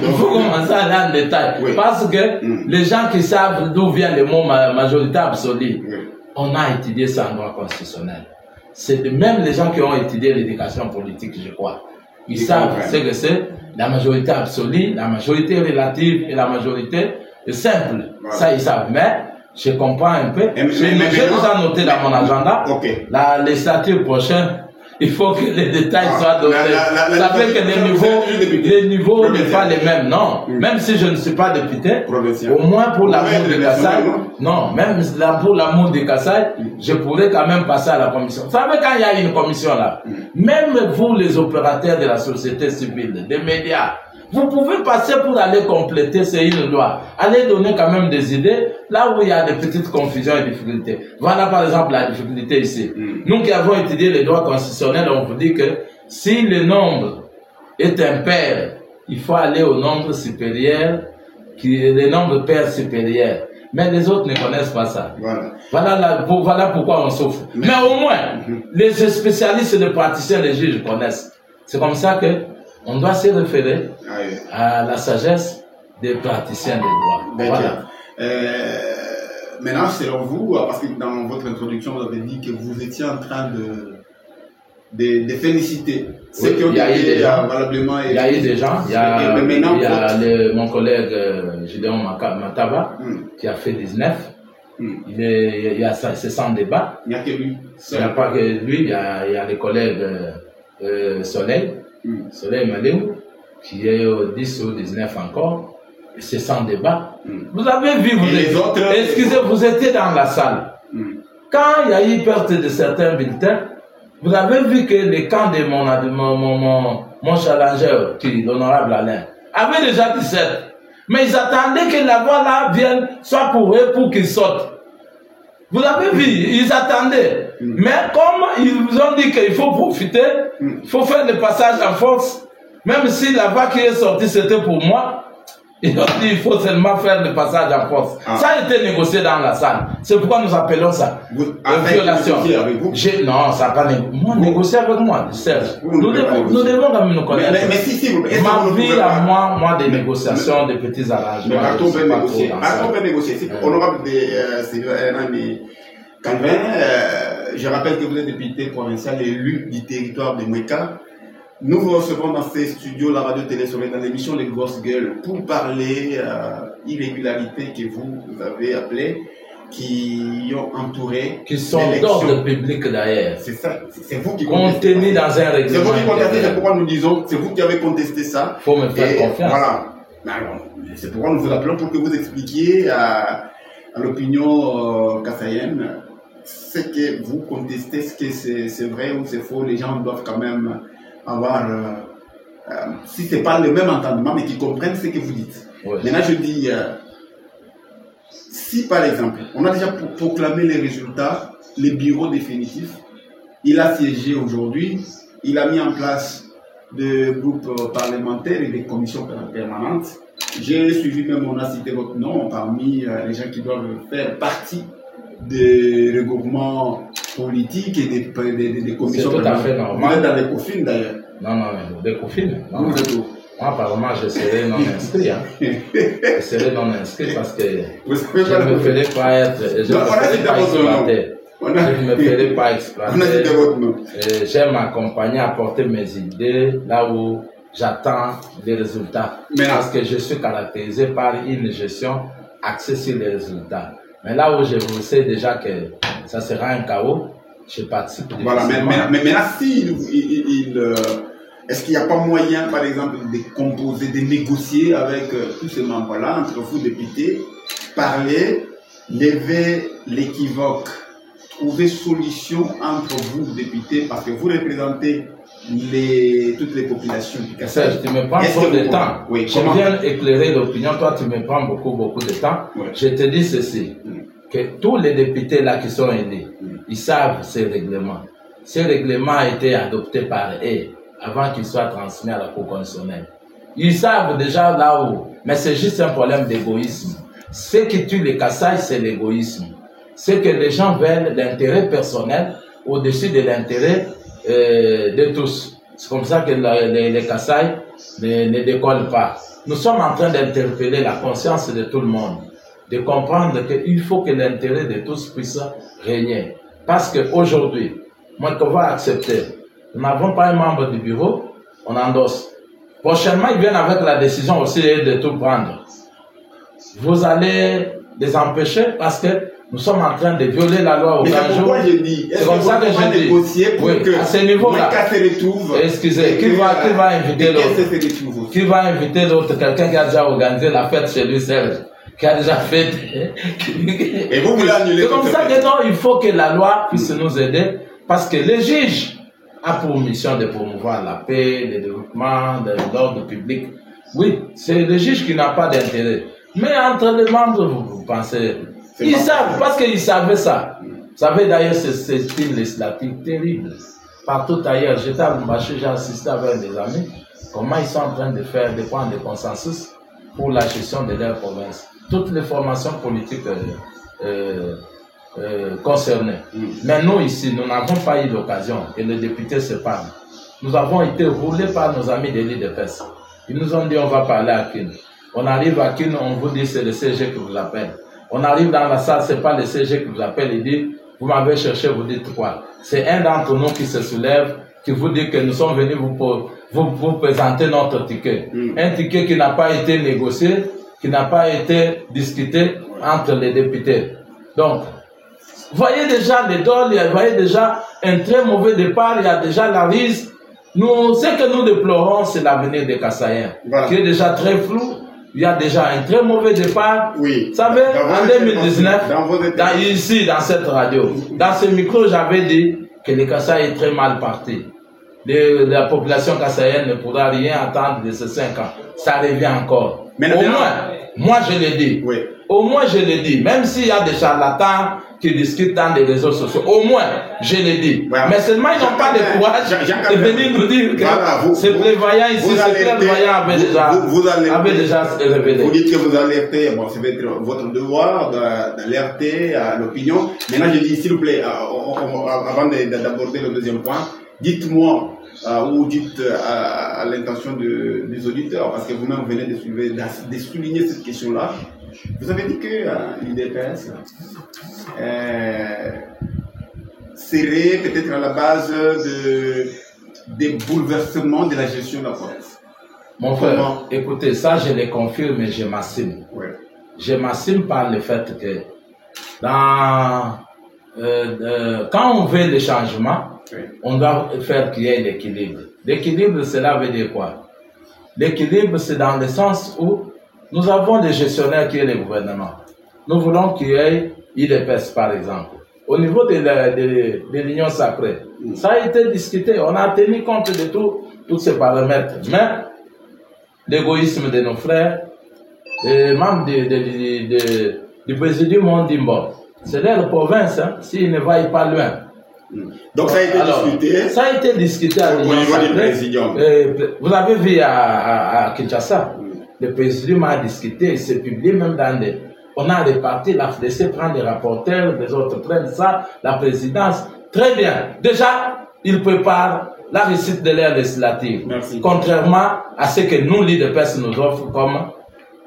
Il faut commencer à aller en détail. Parce que les gens qui savent d'où vient le mot majorité absolue, on a étudié ça en droit constitutionnel. C'est même les gens qui ont étudié l'éducation politique, je crois. Ils savent ce que c'est la majorité absolue, la majorité relative et la majorité simple. Voilà. Ça, ils savent. Mais je comprends un peu. J'ai déjà noté dans mon agenda la législature prochaine. Il faut que les détails soient donnés. Ça fait que les niveaux ne sont pas les mêmes. Non. Même si je ne suis pas député, au moins pour l'amour de Kassai, non, même pour l'amour de Kassai, je pourrais quand même passer à la commission. Vous savez, quand il y a une commission là, même vous les opérateurs de la société civile, des médias, vous pouvez passer pour aller compléter, c'est une loi. Allez donner quand même des idées là où il y a des petites confusions et difficultés. Voilà par exemple la difficulté ici. Nous qui avons étudié les droits constitutionnels, on vous dit que si le nombre est impair, il faut aller au nombre supérieur, le nombre pair supérieur. Mais les autres ne connaissent pas ça. Voilà pourquoi on souffre. Mais au moins, les spécialistes, les praticiens, les juges connaissent. C'est comme ça que on doit se référer à la sagesse des praticiens des droits. Voilà.
Maintenant, selon vous, parce que dans votre introduction, vous avez dit que vous étiez en train de féliciter ceux qui ont été valablement... Il y a eu des gens. Il y a
mon collègue Gideon Mataba qui a fait 19. Il y a c'est sans débat.
Il n'y a que lui.
Il n'y a pas que lui, il y a les collègues Soleil. Soleil Maléou, qui est au 10 ou 19 encore, c'est sans débat. Vous avez vu, excusez, vous étiez dans la salle. Quand il y a eu perte de certains bulletins, vous avez vu que le camp de mon challenger, l'honorable Alain, avait déjà 17. Mais ils attendaient que la voix là vienne, soit pour eux, pour qu'ils sortent. Vous avez vu, ils attendaient. Mais comme ils vous ont dit qu'il faut profiter, il faut faire le passage en force, même si la voix qui est sortie c'était pour moi, ils ont dit qu'il faut seulement faire le passage en force. Ça a été négocié dans la salle. C'est pourquoi nous appelons ça une violation. Non, ça n'a pas négocié avec moi, Serge. Nous devons quand même nous connaître.
Mais si,
ma vie à moi des négociations, des petits arrangements.
Mais quand on peut négocier, honorable Calvin, je rappelle que vous êtes député provincial élu du territoire de Mweka. Nous vous recevons dans ces studios, la radio-télé sur dans l'émission Les Grosses Gueules, pour parler irrégularités que vous avez appelées, qui ont entouré.
Qui sont d'ordre public d'ailleurs.
C'est ça, c'est vous qui
contestez. Contenu dans un règlement.
C'est vous qui contestez, c'est pourquoi nous disons, c'est vous qui avez contesté ça.
Il faut me faire confiance.
Voilà. C'est pourquoi nous vous appelons pour que vous expliquiez à l'opinion kassaïenne ce que vous contestez, ce que c'est vrai ou c'est faux. Les gens doivent quand même avoir, si ce n'est pas le même entendement, mais qu'ils comprennent ce que vous dites.
Ouais.
Maintenant, je dis, si par exemple, on a déjà proclamé les résultats, les bureaux définitifs, il a siégé aujourd'hui, il a mis en place des groupes parlementaires et des commissions permanentes. J'ai suivi même, on a cité votre nom parmi les gens qui doivent faire partie des regroupements politiques et des commissions.
C'est tout à fait normal.
Vous êtes dans des confines d'ailleurs.
Non, des confines.
Vous êtes où?
Moi, apparemment, je serai non inscrit. Je serai non inscrit parce que je ne me ferai pas être. Je ne me ferai pas exploiter. Je ne me ferai pas exploiter. J'aime accompagner, apporter mes idées là où j'attends les résultats. Parce que je suis caractérisé par une gestion axée sur les résultats. Mais là où je vous sais déjà que ça sera un chaos, je participe.
Voilà, mais là, est-ce qu'il n'y a pas moyen, par exemple, de composer, de négocier avec tous ces membres-là, entre vous, députés, parler, lever l'équivoque, trouver solution entre vous, députés, parce que vous représentez toutes les populations du Kassai.
Tu me prends trop de temps.
Oui,
je viens éclairer l'opinion. Toi, tu me prends beaucoup de temps.
Oui.
Je te dis ceci, que tous les députés là qui sont élus, ils savent ces règlements. ce règlement a été adopté par eux avant qu'il soit transmis à la Cour constitutionnelle. Ils savent déjà là où, mais c'est juste un problème d'égoïsme. Ce qui tue les Kasaï, c'est l'égoïsme. C'est que les gens veulent l'intérêt personnel au-dessus de l'intérêt de tous. C'est comme ça que les Kasaï ne décollent pas. Nous sommes en train d'interpeller la conscience de tout le monde, de comprendre qu'il faut que l'intérêt de tous puisse régner. Parce qu'aujourd'hui, moi, qu'on va accepter, nous n'avons pas un membre du bureau, on endosse. Prochainement, ils viennent avec la décision aussi de tout prendre. Vous allez les empêcher parce que nous sommes en train de violer la loi au grand jour.
C'est comme ça que je dis. Négocier pour que
à ce niveau-là, excusez, qui va inviter l'autre? Qui va inviter l'autre? Quelqu'un qui a déjà organisé la fête chez lui, Serge, qui a déjà fait.
Et vous voulez annuler?
C'est comme ça que non, il faut que la loi puisse nous aider parce que les juges ont pour mission de promouvoir la paix, le développement, l'ordre public. Oui, c'est le juge qui n'a pas d'intérêt. Mais entre les membres, vous pensez, ils savent, parce qu'ils savaient ça. Vous savez d'ailleurs, c'est une législative terrible. Partout ailleurs, j'étais à Lumbashi, j'ai assisté avec des amis, comment ils sont en train de prendre des consensus pour la gestion de leur province. Toutes les formations politiques concernées. Mais nous ici, nous n'avons pas eu l'occasion que les députés se parlent. Nous avons été roulés par nos amis de l'IDPS. Ils nous ont dit on va parler à Kin. On arrive à Kin, on vous dit c'est le CG qui vous appelle. On arrive dans la salle, c'est pas le CG qui vous appelle, il dit vous m'avez cherché, vous dites quoi? C'est un d'entre nous qui se soulève, qui vous dit que nous sommes venus vous présenter notre ticket. Un ticket qui n'a pas été négocié, qui n'a pas été discuté entre les députés. Donc, voyez déjà les dons, vous voyez déjà un très mauvais départ, il y a déjà la risque. Ce que nous déplorons, c'est l'avenir des Kasaïens, qui est déjà très flou. Il y a déjà un très mauvais départ.
Oui.
Vous savez, en 2019, ici, dans cette radio, dans ce micro, j'avais dit que les Kasaïs est très mal parti. La population kassaïenne ne pourra rien attendre de ces 5 ans. Ça revient encore. Mais au moins, moi je l'ai dit. Oui. Au moins je l'ai dit. Même s'il y a des charlatans qui discutent dans les réseaux sociaux, au moins je l'ai dit. Ouais. Mais seulement ils n'ont pas le courage de venir nous dire que voilà, ces prévoyants ici, ces prévoyants avaient déjà révélé.
Vous dites que vous alertez, bon, c'est votre devoir d'alerter à l'opinion. Maintenant je dis, s'il vous plaît, avant d'aborder le deuxième point, dites-moi ou dites à l'intention des auditeurs, parce que vous-même venez de souligner cette question-là. Vous avez dit que l'IDPS serait peut-être à la base des bouleversements de la gestion de la province.
Mon frère, écoutez, ça je le confirme et je m'assume. Ouais. Je m'assume par le fait que quand on veut le changement, on doit faire qu'il y ait l'équilibre. L'équilibre, cela veut dire quoi? L'équilibre, c'est dans le sens où nous avons des gestionnaires qui est le gouvernement. Nous voulons qu'il y ait IDPS, par exemple. Au niveau de l'Union sacrée, ça a été discuté. On a tenu compte de tous ces paramètres. Mais l'égoïsme de nos frères, les membres du présidium ont dit bon, c'est leur province, hein, s'ils ne vaillent pas loin.
Donc ça a été discuté.
Ça a été discuté à l'Union sacrée. Vous avez vu à Kinshasa, le présidium a discuté, c'est publié même dans les... On a réparti, la FDC prend des rapporteurs, les autres prennent ça, la présidence. Très bien. Déjà, ils préparent la réussite de l'ère législative. Merci. Contrairement à ce que nous, l'IDPS, nous offre comme...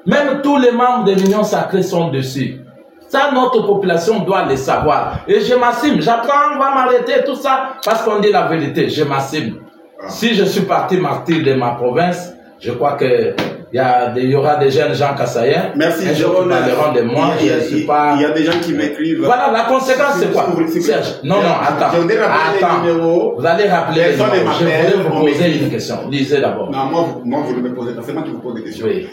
Même tous les membres de l'Union sacrée sont dessus. Ça, notre population doit le savoir. Et je m'assume. J'apprends, on va m'arrêter, tout ça, parce qu'on dit la vérité. Je m'assume. Si je suis parti martyr de ma province, je crois que il y aura des jeunes gens kassaïens.
Merci,
Jérôme. De moi,
il y a des gens qui m'écrivent.
Voilà, la conséquence, c'est quoi? Non, attends. Vous allez rappeler les noms. Je voulais vous poser une question. Lisez d'abord.
Non, moi, vous ne me posez pas. C'est moi qui vous pose des questions. Oui.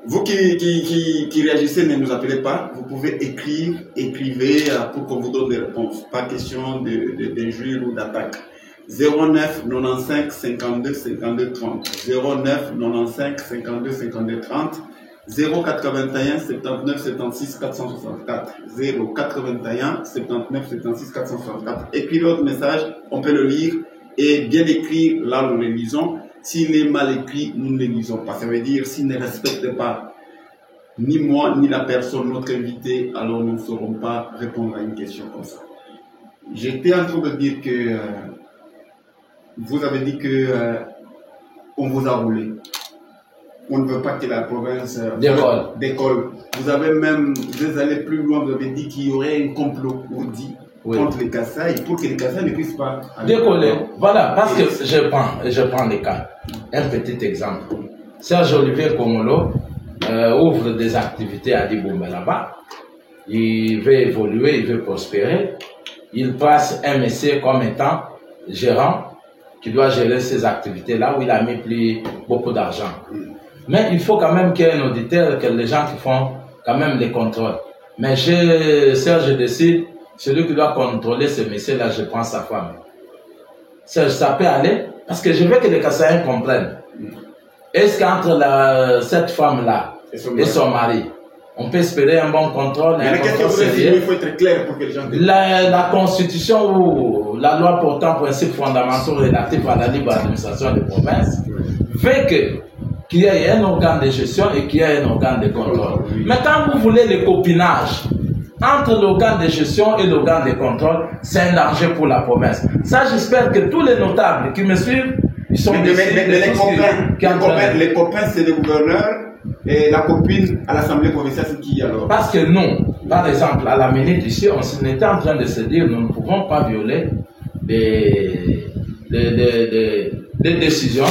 Vous qui réagissez, ne nous appelez pas. Vous pouvez écrivez pour qu'on vous donne des réponses. Pas question d'injures ou d'attaques. 09 95 52 52 30 09 95 52 52 30 081 79 76 464. 081 79 76 464. Écrivez votre message, on peut le lire et bien écrire, là nous le lisons. S'il est mal écrit, nous ne le lisons pas. Ça veut dire s'il ne respecte pas ni moi, ni la personne, notre invité, alors nous ne saurons pas répondre à une question comme ça. J'étais en train de dire que vous avez dit que on vous a roulé. On ne veut pas que la province décolle. Vous avez même, vous allez plus loin, vous avez dit qu'il y aurait un complot contre les Kasaï pour que les Kasaï ne puissent pas
décoller. Voilà, parce que je prends les cas. Un petit exemple. Serge Olivier Komolo ouvre des activités à Diboumbé là-bas. Il veut évoluer, il veut prospérer. Il passe un monsieur comme étant gérant qui doit gérer ces activités-là où il a mis beaucoup d'argent. Mais il faut quand même qu'il y ait un auditeur, que les gens qui font quand même les contrôles. Mais Serge décide, celui qui doit contrôler ce monsieur-là, je prends sa femme. Serge, ça peut aller parce que je veux que les Kassaïens comprennent. Est-ce qu'entre cette femme-là et son mari, on peut espérer un bon contrôle?
Il faut être clair pour que les gens...
La Constitution ou la loi portant principes fondamentaux relatifs à la libre administration des provinces fait qu'il y ait un organe de gestion et qu'il y ait un organe de contrôle. Mais quand vous voulez le copinage entre l'organe de gestion et l'organe de contrôle, c'est un danger pour la province. Ça, j'espère que tous les notables qui me suivent, ils sont
les copains, c'est le gouverneur et la copine à l'Assemblée provinciale, c'est qui alors?
Parce que nous, par exemple, à la minute ici, on était en train de se dire nous ne pouvons pas violer des décisions,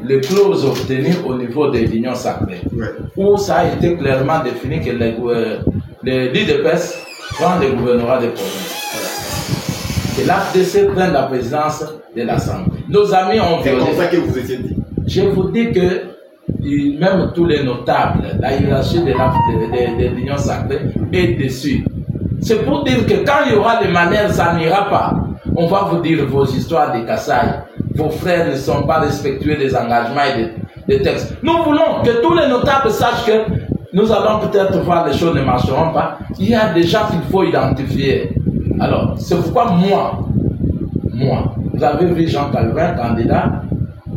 les clauses obtenues au niveau des unions sacrées, où ça a été clairement défini que l'IDPS prend le gouvernorat des provinces. Que l'AFDC prenne la présidence de l'Assemblée. Nos amis ont violé.
C'est comme ça que vous étiez dit.
Je vous dis que même tous les notables, la hiérarchie de l'union sacrée est dessus. C'est pour dire que quand il y aura des manières, ça n'ira pas. On va vous dire vos histoires des Kasaï. Vos frères ne sont pas respectueux des engagements et des textes. Nous voulons que tous les notables sachent que nous allons peut-être voir les choses ne marcheront pas. Il y a des gens qu'il faut identifier. Alors, c'est pourquoi moi, vous avez vu Jean Calvin, candidat,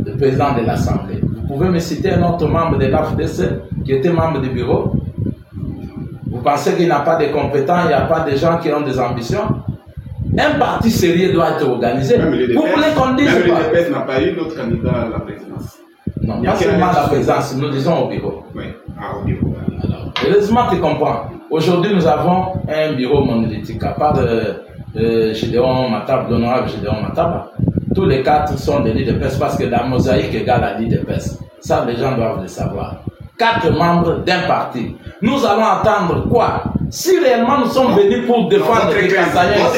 le président de l'Assemblée. Vous pouvez me citer un autre membre de l'AFDC qui était membre du bureau? Vous pensez qu'il n'y a pas de compétents, il n'y a pas de gens qui ont des ambitions? Un parti sérieux doit être organisé. Vous voulez qu'on dise
pas? Même l'UDPS n'a pas eu d'autre candidat à la présidence.
Non, pas seulement la présidence, nous disons au bureau.
Oui, au bureau.
Alors, heureusement tu comprends. Aujourd'hui, nous avons un bureau monolithique. À part Gédéon Mataba, l'honorable Gédéon Mataba, tous les quatre sont des l'IDPS parce que la mosaïque égale à l'IDPS. Ça, les gens doivent le savoir. 4 membres d'un parti. Nous allons attendre quoi? Si réellement nous sommes venus pour défendre les Kassaïens,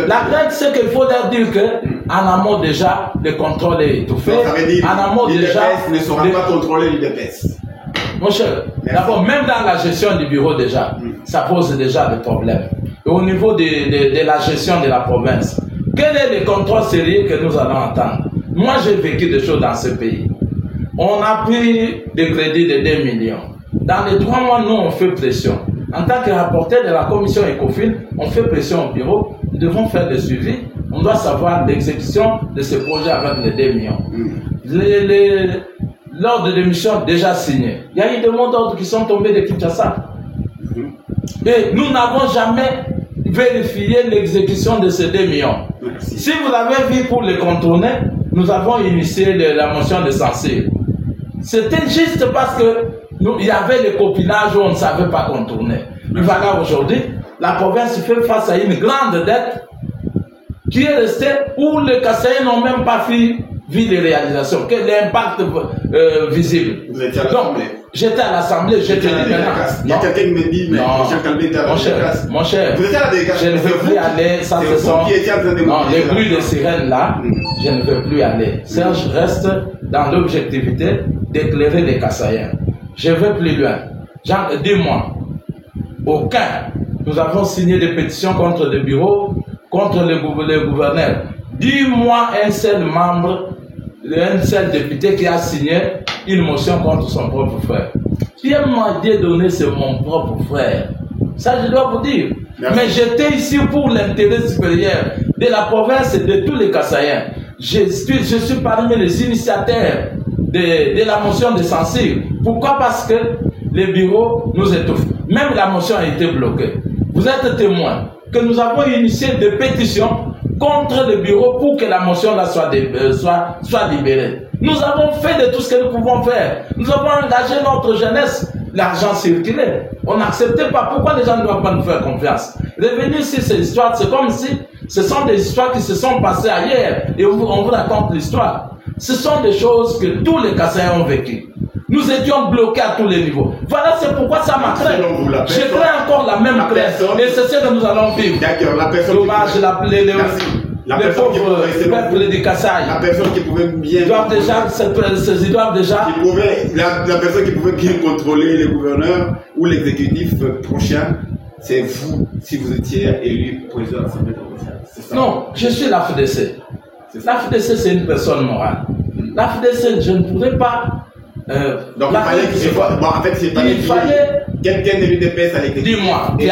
la crainte c'est qu'il faut leur dire qu'en amont déjà, le contrôle est étouffé. En amont déjà,
ne saura pas contrôler l'IDPS.
Mon cher, d'abord, même dans la gestion du bureau déjà, ça pose déjà des problèmes. Et au niveau de la gestion de la province, quel est le contrôle sérieux que nous allons entendre? Moi, j'ai vécu des choses dans ce pays. On a pris des crédits de 2 millions. Dans les 3 mois, nous, on fait pression. En tant que rapporteur de la commission ECOFIN, on fait pression au bureau. Nous devons faire le suivi. On doit savoir l'exécution de ce projet avec les 2 millions. L'ordre de mission déjà signé. Il y a eu des mots d'ordre qui sont tombés de Kinshasa. Et nous n'avons jamais vérifié l'exécution de ces 2 millions. Si vous avez vu pour les contourner, nous avons initié la motion de censure. C'était juste parce que il y avait le copinage où on ne savait pas contourner. Mais voilà, aujourd'hui, la province fait face à une grande dette qui est restée où les Kassaïens n'ont même pas vu les réalisations, quel est l'impact visible.
Vous étiez à l'Assemblée.
J'étais à l'Assemblée, j'étais à la
il y a quelqu'un qui me dit, mais Jean Calvin était à la
mon cher,
vous étiez à la délégation.
Je ne veux plus aller, ça ce sont... Non, les bruits de sirènes là, je ne veux plus aller. Serge reste dans l'objectivité d'éclairer les Kassaïens. Je vais plus loin. Jean, dis-moi, aucun, nous avons signé des pétitions contre le bureau, contre le gouverneur. Dis-moi un seul membre, un seul député qui a signé une motion contre son propre frère. Pierre Madier Donné, c'est mon propre frère. Ça, je dois vous dire. Merci. Mais j'étais ici pour l'intérêt supérieur de la province et de tous les Kassaïens. Je suis parmi les initiateurs de la motion de censure. Pourquoi? Parce que les bureaux nous étouffent. Même la motion a été bloquée. Vous êtes témoins que nous avons initié des pétitions contre le bureau pour que la motion là soit libérée. Nous avons fait de tout ce que nous pouvons faire. Nous avons engagé notre jeunesse. L'argent circulait. On n'acceptait pas. Pourquoi les gens ne doivent pas nous faire confiance? Revenir sur ces histoires, c'est comme si ce sont des histoires qui se sont passées ailleurs et on vous raconte l'histoire. Ce sont des choses que tous les Kassaïens ont vécues. Nous étions bloqués à tous les niveaux. Voilà, c'est pourquoi ça m'a craint. Je crains encore la même crainte. Et c'est ce que nous allons vivre.
D'accord, la personne.
Dommage, les pauvres peuples du Kasaï.
La personne qui pouvait bien.
Ils doivent déjà.
La personne qui pouvait bien contrôler les gouverneurs ou l'exécutif prochain, c'est vous, si vous étiez élu président de l'Assemblée provinciale.
Non, je suis l'AFDC. L'AFDC, c'est une personne morale. L'AFDC, je ne pourrais pas.
Donc il fallait que ce soit. Bon, en fait, c'est pas quelqu'un de l'UDPS à l'exécutif.
Dis-moi, tu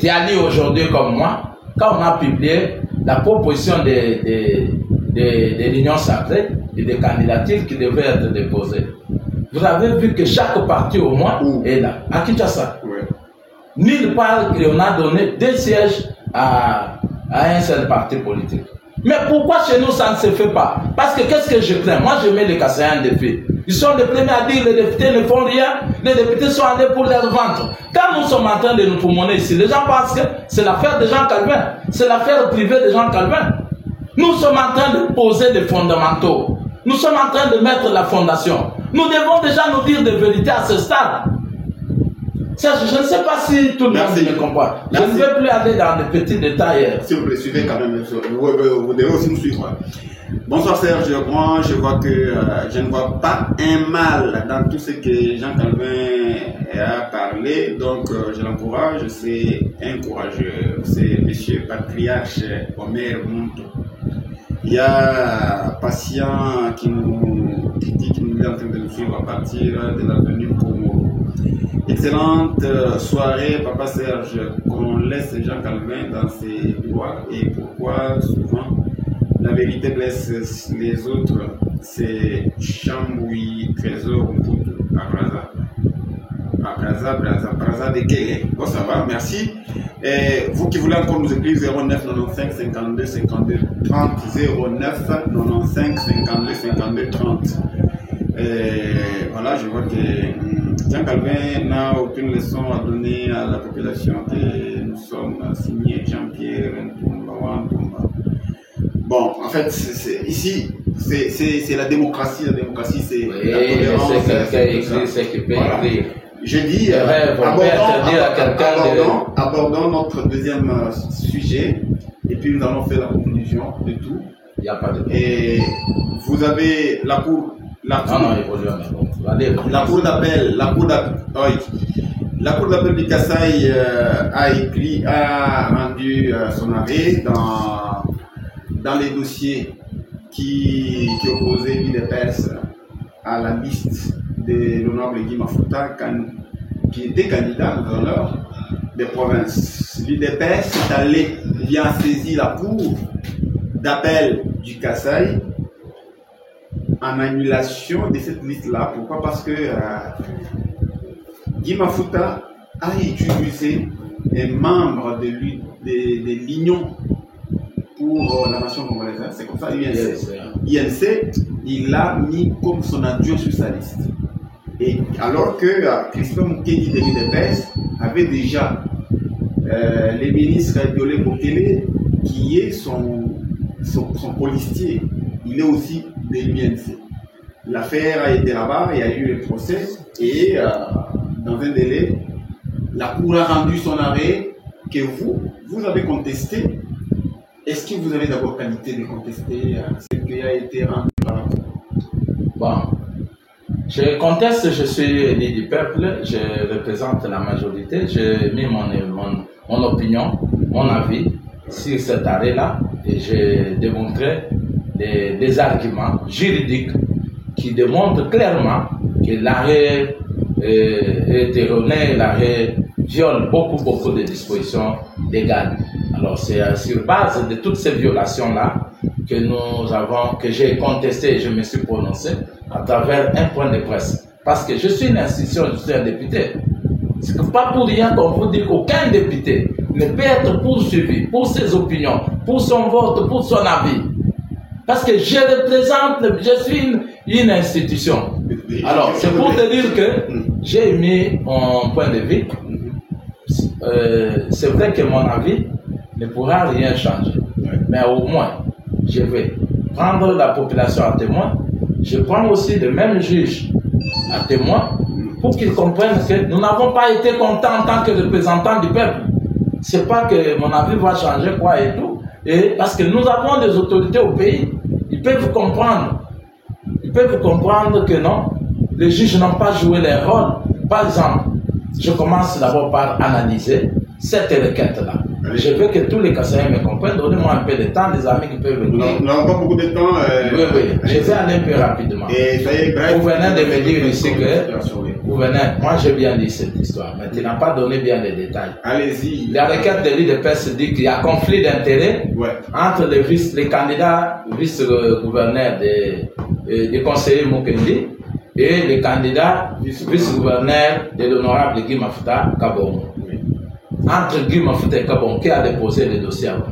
as lu aujourd'hui comme moi, quand on a publié la proposition de l'Union sacrée et des candidatures qui devaient être déposées. Vous avez vu que chaque parti au moins est là. À Kinshasa. Ouais. Nulle part on a donné 2 sièges à un seul parti politique. Mais pourquoi chez nous ça ne se fait pas? Parce que qu'est-ce que je crains? Moi je mets les Kassaïens en défi. Ils sont les premiers à dire que les députés ne font rien, les députés sont allés pour leur ventre. Quand nous sommes en train de nous promener ici, les gens pensent que c'est l'affaire de Jean Calvin, c'est l'affaire privée de Jean Calvin. Nous sommes en train de poser des fondamentaux. Nous sommes en train de mettre la fondation. Nous devons déjà nous dire des vérités à ce stade. Je ne sais pas si tout le monde me comprend. Je ne vais plus aller dans les petits détails.
Si vous le suivez quand même, vous devez aussi nous suivre. Bonsoir Serge, moi je vois que je ne vois pas un mal dans tout ce que Jean Calvin a parlé, donc je l'encourage, c'est un courageux, c'est monsieur Patriarche Omer Monto. Il y a Patient qui dit qu'il nous est en train de nous suivre à partir de l'avenue Como. Excellente soirée, Papa Serge, qu'on laisse Jean Calvin dans ses droits et pourquoi souvent la vérité blesse les autres, c'est Chamboui, Trésor, à Braza de Kélé. Bon, ça va, merci. Et vous qui voulez encore nous écrire 09 95 52 52 30 09 95 52 52 30. Voilà, je vois que Jean Calvin n'a aucune leçon à donner à la population que nous sommes signés Jean-Pierre Ntumba. Bon, en fait, ici, c'est la démocratie. La démocratie, c'est la tolérance.
C'est quelqu'un écrit, c'est qui peut écrire.
Je dis, abordons notre deuxième sujet, et puis nous allons faire la conclusion de tout.
Il n'y a pas de problème.
Et vous avez la cour d'appel du Kasaï a rendu son arrêt dans les dossiers qui opposaient l'UDPS à la liste de l'honorable Guy Mafuta, qui était candidat gouverneur des provinces. L'UDPS est allé bien saisir la cour d'appel du Kasaï en annulation de cette liste-là. Pourquoi? Parce que Guy Mafuta a utilisé un membre de l'Union pour la nation congolaise. C'est comme ça, INC, il l'a mis comme son adjoint sur sa liste. Et alors que Christophe Moukedi de l'UDPS avait déjà le ministre Biolé Bokele, qui est son policier, il est aussi de l'UNC. L'affaire a été là-bas, il y a eu le procès, et dans un délai, la Cour a rendu son arrêt que vous avez contesté. Est-ce que vous avez d'abord qualité de contester ce qui a été rendu par la Cour?
Bon, je conteste, je suis élu du peuple, je représente la majorité, j'ai mis mon opinion, mon avis sur cet arrêt-là et j'ai démontré des arguments juridiques qui démontrent clairement que l'arrêt est erronée, l'arrêt viole beaucoup de dispositions légales. Alors c'est sur base de toutes ces violations-là que j'ai contesté et je me suis prononcé à travers un point de presse. Parce que je suis une institution, je suis un député. C'est pas pour rien qu'on vous dit qu'aucun député ne peut être poursuivi pour ses opinions, pour son vote, pour son avis. Parce que je suis une institution. Alors, c'est pour te dire que j'ai mis mon point de vue. C'est vrai que mon avis ne pourra rien changer. Mais au moins, je vais prendre la population à témoin. Je prends aussi le même juge à témoin pour qu'ils comprennent que nous n'avons pas été contents en tant que représentants du peuple. C'est pas que mon avis va changer quoi et tout. Et parce que nous avons des autorités au pays, ils peuvent comprendre. Ils peuvent comprendre que non, les juges n'ont pas joué leur rôle. Par exemple, je commence d'abord par analyser cette requête-là. Oui. Je veux que tous les Kassaïens me comprennent. Donnez-moi un peu de temps, les amis qui peuvent venir.
Nous n'avons pas beaucoup de temps.
Oui. Je vais aller un peu rapidement.
Et ça y est, bref.
Vous venez de me dire ici que... Vous venez... Moi, j'ai bien dit cette histoire, mais tu n'as pas donné bien les détails.
Allez-y.
La requête de l'IDPS dit qu'il y a conflit d'intérêts entre les candidats vice-gouverneurs des conseillers Mukendi et les candidats vice-gouverneurs de l'honorable Guy Mafuta Kabongo. Entre Guy Mafuta et Kabongo, qui a déposé le dossier avant?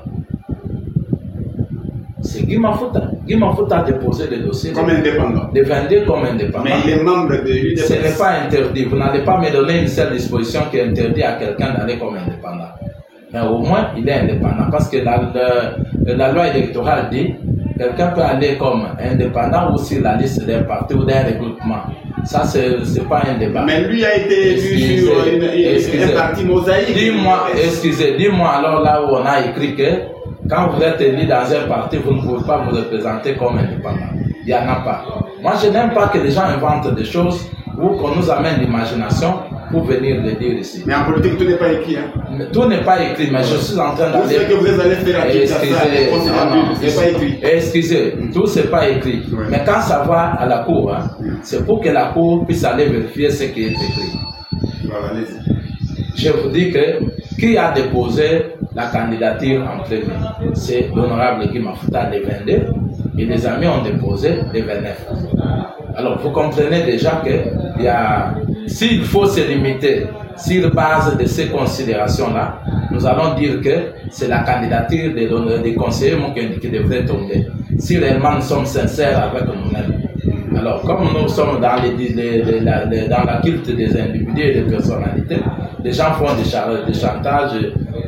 C'est Guy Mafuta. Guy Mafuta a déposé le dossier.
Comme indépendant.
De 22 comme indépendant.
Mais il est membre de l'UDPS.
Ce n'est pas interdit. Vous n'allez pas me donner une seule disposition qui interdit à quelqu'un d'aller comme indépendant. Mais au moins, il est indépendant. Parce que la loi électorale dit quelqu'un peut aller comme indépendant ou sur la liste d'un parti ou d'un regroupement. Ça, c'est pas un débat.
Mais lui a été élu sur un parti mosaïque.
Dis-moi alors là où on a écrit que quand vous êtes élu dans un parti, vous ne pouvez pas vous représenter comme indépendant. Il n'y en a pas. Moi, je n'aime pas que les gens inventent des choses ou qu'on nous amène l'imagination pour venir le dire ici.
Mais en politique, tout n'est pas écrit. Hein?
Tout n'est pas écrit, mais je suis en train d'aller...
Vous savez que vous allez faire à écrit.
Excusez, tout c'est pas écrit. Oui. Mais quand ça va à la cour, hein, c'est pour que la cour puisse aller vérifier ce qui est écrit.
Voilà, allez-y.
Je vous dis que qui a déposé la candidature en premier? C'est l'honorable Guy Mafuta les 22 et les amis ont déposé les 29. Alors vous comprenez déjà que s'il faut se limiter sur base de ces considérations-là, nous allons dire que c'est la candidature des conseillers Mukendi qui devrait tomber. Si réellement nous sommes sincères avec nous-mêmes. Alors, comme nous sommes dans la culte des individus et des personnalités, les gens font des chantages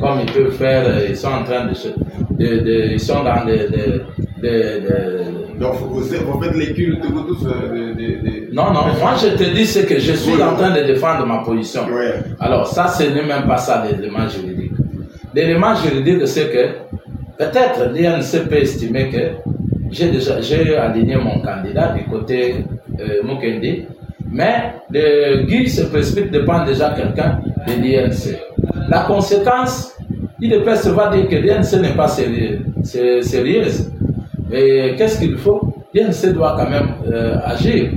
comme ils peuvent faire, ils sont en train ils sont dans
donc vous faites les cultes, vous tous
Non, moi je te dis ce que je suis en train de défendre ma position. Ouais. Alors ça, ce n'est même pas ça l'élément juridique. L'élément juridique, c'est que peut-être l'INC peut estimer que j'ai aligné mon candidat du côté Mukendi, mais le Guy se précipite de prendre déjà quelqu'un de l'INC. La conséquence, il va dire que l'INC n'est pas sérieuse. Et qu'est-ce qu'il faut? L'INC doit quand même agir.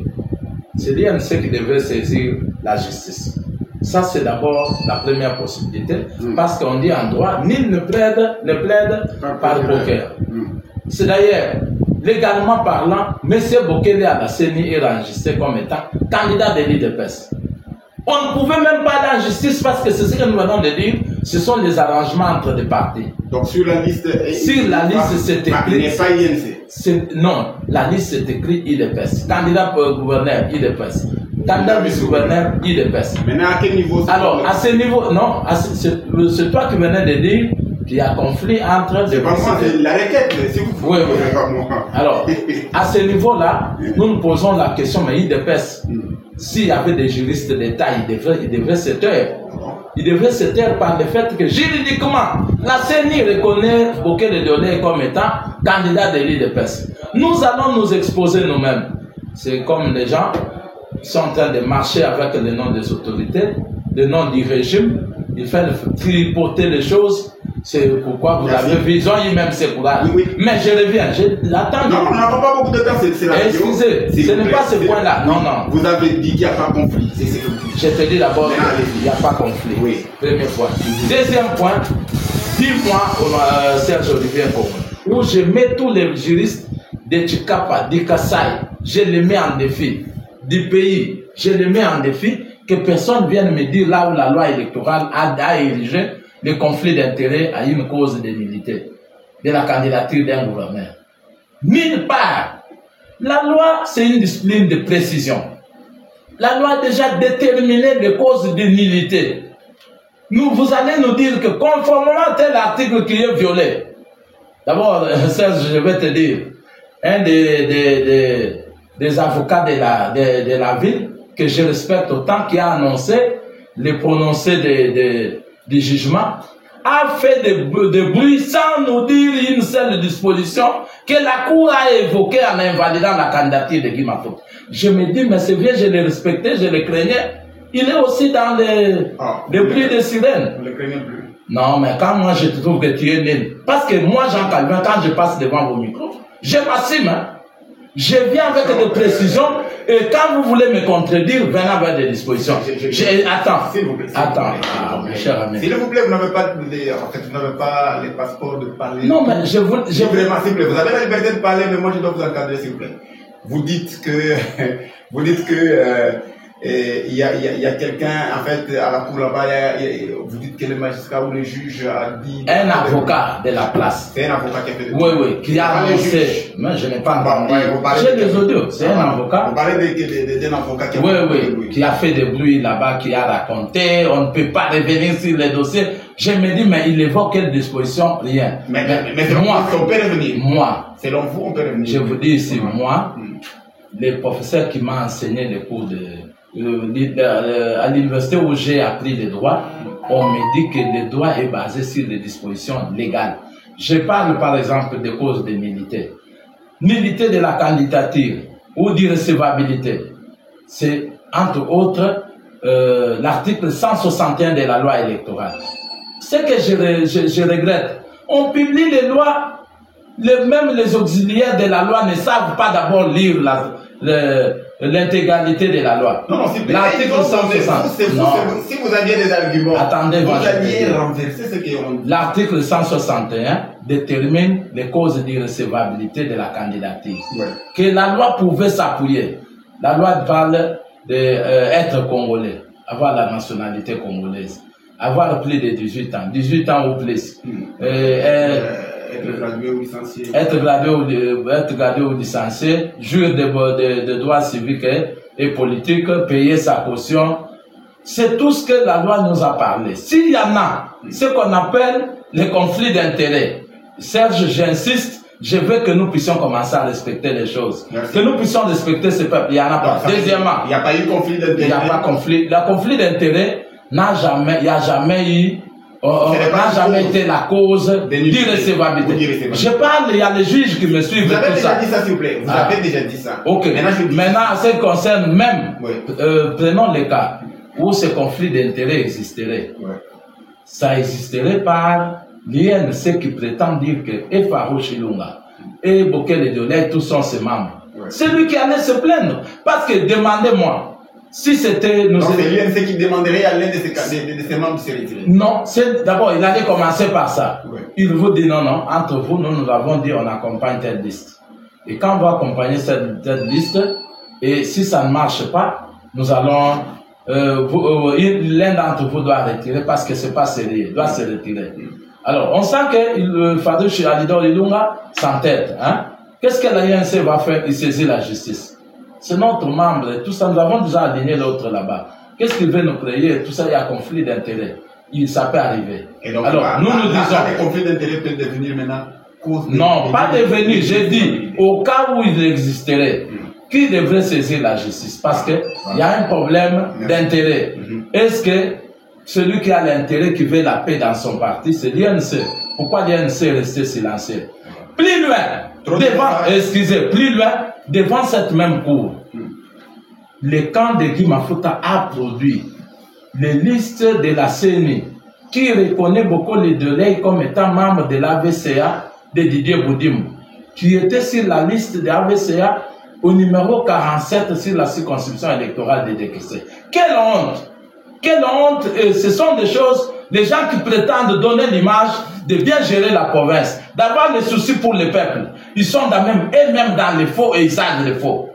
C'est l'INC qui devrait saisir la justice. Ça, c'est d'abord la première possibilité, parce qu'on dit en droit, nul ne plaide par Bokele. C'est d'ailleurs, légalement parlant, M. Bokele à la CENI est enregistré comme étant candidat de l'IDPS. On ne pouvait même pas aller en justice parce que c'est ce que nous venons de dire, ce sont les arrangements entre les partis.
Donc sur la liste,
c'est écrit.
Il n'est pas INC.
Non, la liste c'est écrit IDPS. Candidat pour gouverneur, IDPS. Candidat vice-gouverneur, IDPS.
Maintenant, à quel niveau?
Alors, à ce niveau, non, c'est toi qui venais de dire qu'il y a conflit entre les
partis. C'est la requête, si vous
pouvez. Oui. Alors, à ce niveau-là, nous nous posons la question, mais IDPS, s'il y avait des juristes d'État, il devrait se taire. Il devrait se taire par le fait que juridiquement, la CENI reconnaît Bokele Diolé comme étant candidat de l'IDPS. Nous allons nous exposer nous-mêmes. C'est comme les gens qui sont en train de marcher avec le nom des autorités, le nom du régime. Il fait tripoter les choses C'est pourquoi vous avez vu, ils ont eu même ce courage.
Oui, oui.
Mais je reviens, attends.
Non, on n'a pas beaucoup de temps, c'est la vidéo.
Excusez, ce n'est pas ce point-là. Non, non.
Vous avez dit qu'il n'y a pas de conflit. C'est ce que vous dites.
Je te dis d'abord qu'il n'y a pas de conflit.
Oui.
Premier point. Deuxième point, dis-moi, Serge Olivier, où je mets tous les juristes de Tchikapa, de Kassai, je les mets en défi. Du pays, je les mets en défi, que personne vienne me dire là où la loi électorale a érigé le conflit d'intérêt à une cause de nullité de la candidature d'un gouverneur. Nulle part. La loi, c'est une discipline de précision. La loi a déjà déterminé les causes de nullité. Vous allez nous dire que conformément à tel article qui est violé, d'abord, Serge, je vais te dire, un des avocats de la ville, que je respecte autant, qui a annoncé le prononcé du jugement, a fait de bruit sans nous dire une seule disposition que la Cour a évoquée en invalidant la candidature de Guy Mahfouz. Je me dis, mais c'est bien, je l'ai respecté, je le craignais. Il est aussi dans les bruits de sirène.
Vous ne le craignez plus.
Non, mais quand moi je trouve que tu es nul. Parce que moi, Jean Calvin, quand je passe devant vos micros, je m'assume. Hein. Je viens avec des précisions et quand vous voulez me contredire, venez avec des dispositions. Attends,
s'il vous plaît.
Attends, mon cher ami.
S'il vous plaît, vous n'avez pas les passeports de parler.
Non, mais je vous...
Vraiment, s'il vous plaît, vous avez la liberté de parler, mais moi je dois vous encadrer, s'il vous plaît. Vous dites que il y a quelqu'un, en fait, à la cour là-bas, vous dites que le magistrat ou le juge a dit...
Un avocat de la place.
C'est un avocat qui a fait...
Oui, qui a annoncé. Mais je n'ai pas entendu. J'ai des audios. C'est un avocat.
Vous parlez d'un avocat qui a
fait... qui a fait des bruits là-bas, qui a raconté. On ne peut pas revenir sur les dossiers. Je me dis, mais il évoque quelle disposition? Rien.
Mais selon moi, on peut revenir.
Moi.
Selon vous, on peut revenir.
Je vous dis ici, moi, les professeurs qui m'ont enseigné les cours à l'université où j'ai appris le droit, on me dit que le droit est basé sur des dispositions légales. Je parle par exemple des causes de nullité. Nullité de la candidature ou d'irrecevabilité. C'est entre autres l'article 161 de la loi électorale. Ce que je regrette, on publie les lois, même les auxiliaires de la loi ne savent pas d'abord lire l'intégralité de la loi.
Non,
l'article 160.
Si vous aviez des arguments,
attendez,
vous alliez renverser ce qu'on dit.
L'article 161 détermine les causes d'irrecevabilité de la candidature.
Ouais.
Que la loi pouvait s'appuyer. La loi parle d'être congolais, avoir la nationalité congolaise, avoir plus de 18 ans, 18 ans ou plus.
Être gradué ou licencié.
Être gradué ou licencié, jouir de droits civiques et politiques, payer sa caution. C'est tout ce que la loi nous a parlé. S'il y en a, ce qu'on appelle les conflits d'intérêts, Serge, j'insiste, je veux que nous puissions commencer à respecter les choses. Merci. Que nous puissions respecter ce peuple. Il n'y en a pas. Deuxièmement,
il n'y a pas eu conflit d'intérêt.
Il n'y a pas conflit. Le conflit d'intérêt il n'y a jamais eu. n'a jamais été la cause d'irrecevabilité. Je parle, il y a les juges qui me suivent.
Vous avez déjà dit ça, s'il vous plaît. Vous avez déjà dit ça.
Ok. Maintenant, en ce qui concerne même, prenons le cas où ce conflit d'intérêt existerait. Ça existerait par l'INC qui prétend dire que Faro Chilunga et Bokele Diolay, tous sont ses membres. C'est lui qui allait se plaindre. Parce que demandez-moi. Si c'était...
C'est l'INC qui demanderait à l'un de ses membres de se retirer.
Non, d'abord, il allait commencer par ça. Il vous dit non, entre vous, nous avons dit on accompagne telle liste. Et quand on va accompagner cette liste, et si ça ne marche pas, nous allons... l'un d'entre vous doit retirer parce que c'est pas sérieux, doit se retirer. Alors, on sent que Farouche Alidor Ilunga s'entête. Hein? Qu'est-ce que l'INC va faire? Il saisit la justice. C'est notre membre et tout ça. Nous avons déjà aligné l'autre là-bas. Qu'est-ce qu'il veut nous créer? Tout ça, il y a conflit d'intérêt. Ça peut arriver.
Et donc,
alors, nous disons...
Les conflits d'intérêt peuvent devenir maintenant cause de...
Non, pas devenir. J'ai dit, au cas où il existerait, qui devrait saisir la justice? Parce qu'il y a un problème d'intérêt. Est-ce que celui qui a l'intérêt, qui veut la paix dans son parti, c'est l'INC? Pourquoi l'INC est resté silencieux? Plus loin, plus loin, devant cette même cour, le camp de Guy Mahfouz a produit les listes de la CENI qui reconnaît beaucoup les Delay comme étant membre de l'AVCA de Didier Boudim, qui était sur la liste de l'AVCA au numéro 47 sur la circonscription électorale de Dekese. Quelle honte! Quelle honte! Et ce sont des choses, les gens qui prétendent donner l'image de bien gérer la province, d'avoir des soucis pour le peuple. Ils sont eux-mêmes dans les faux et ils savent les faux.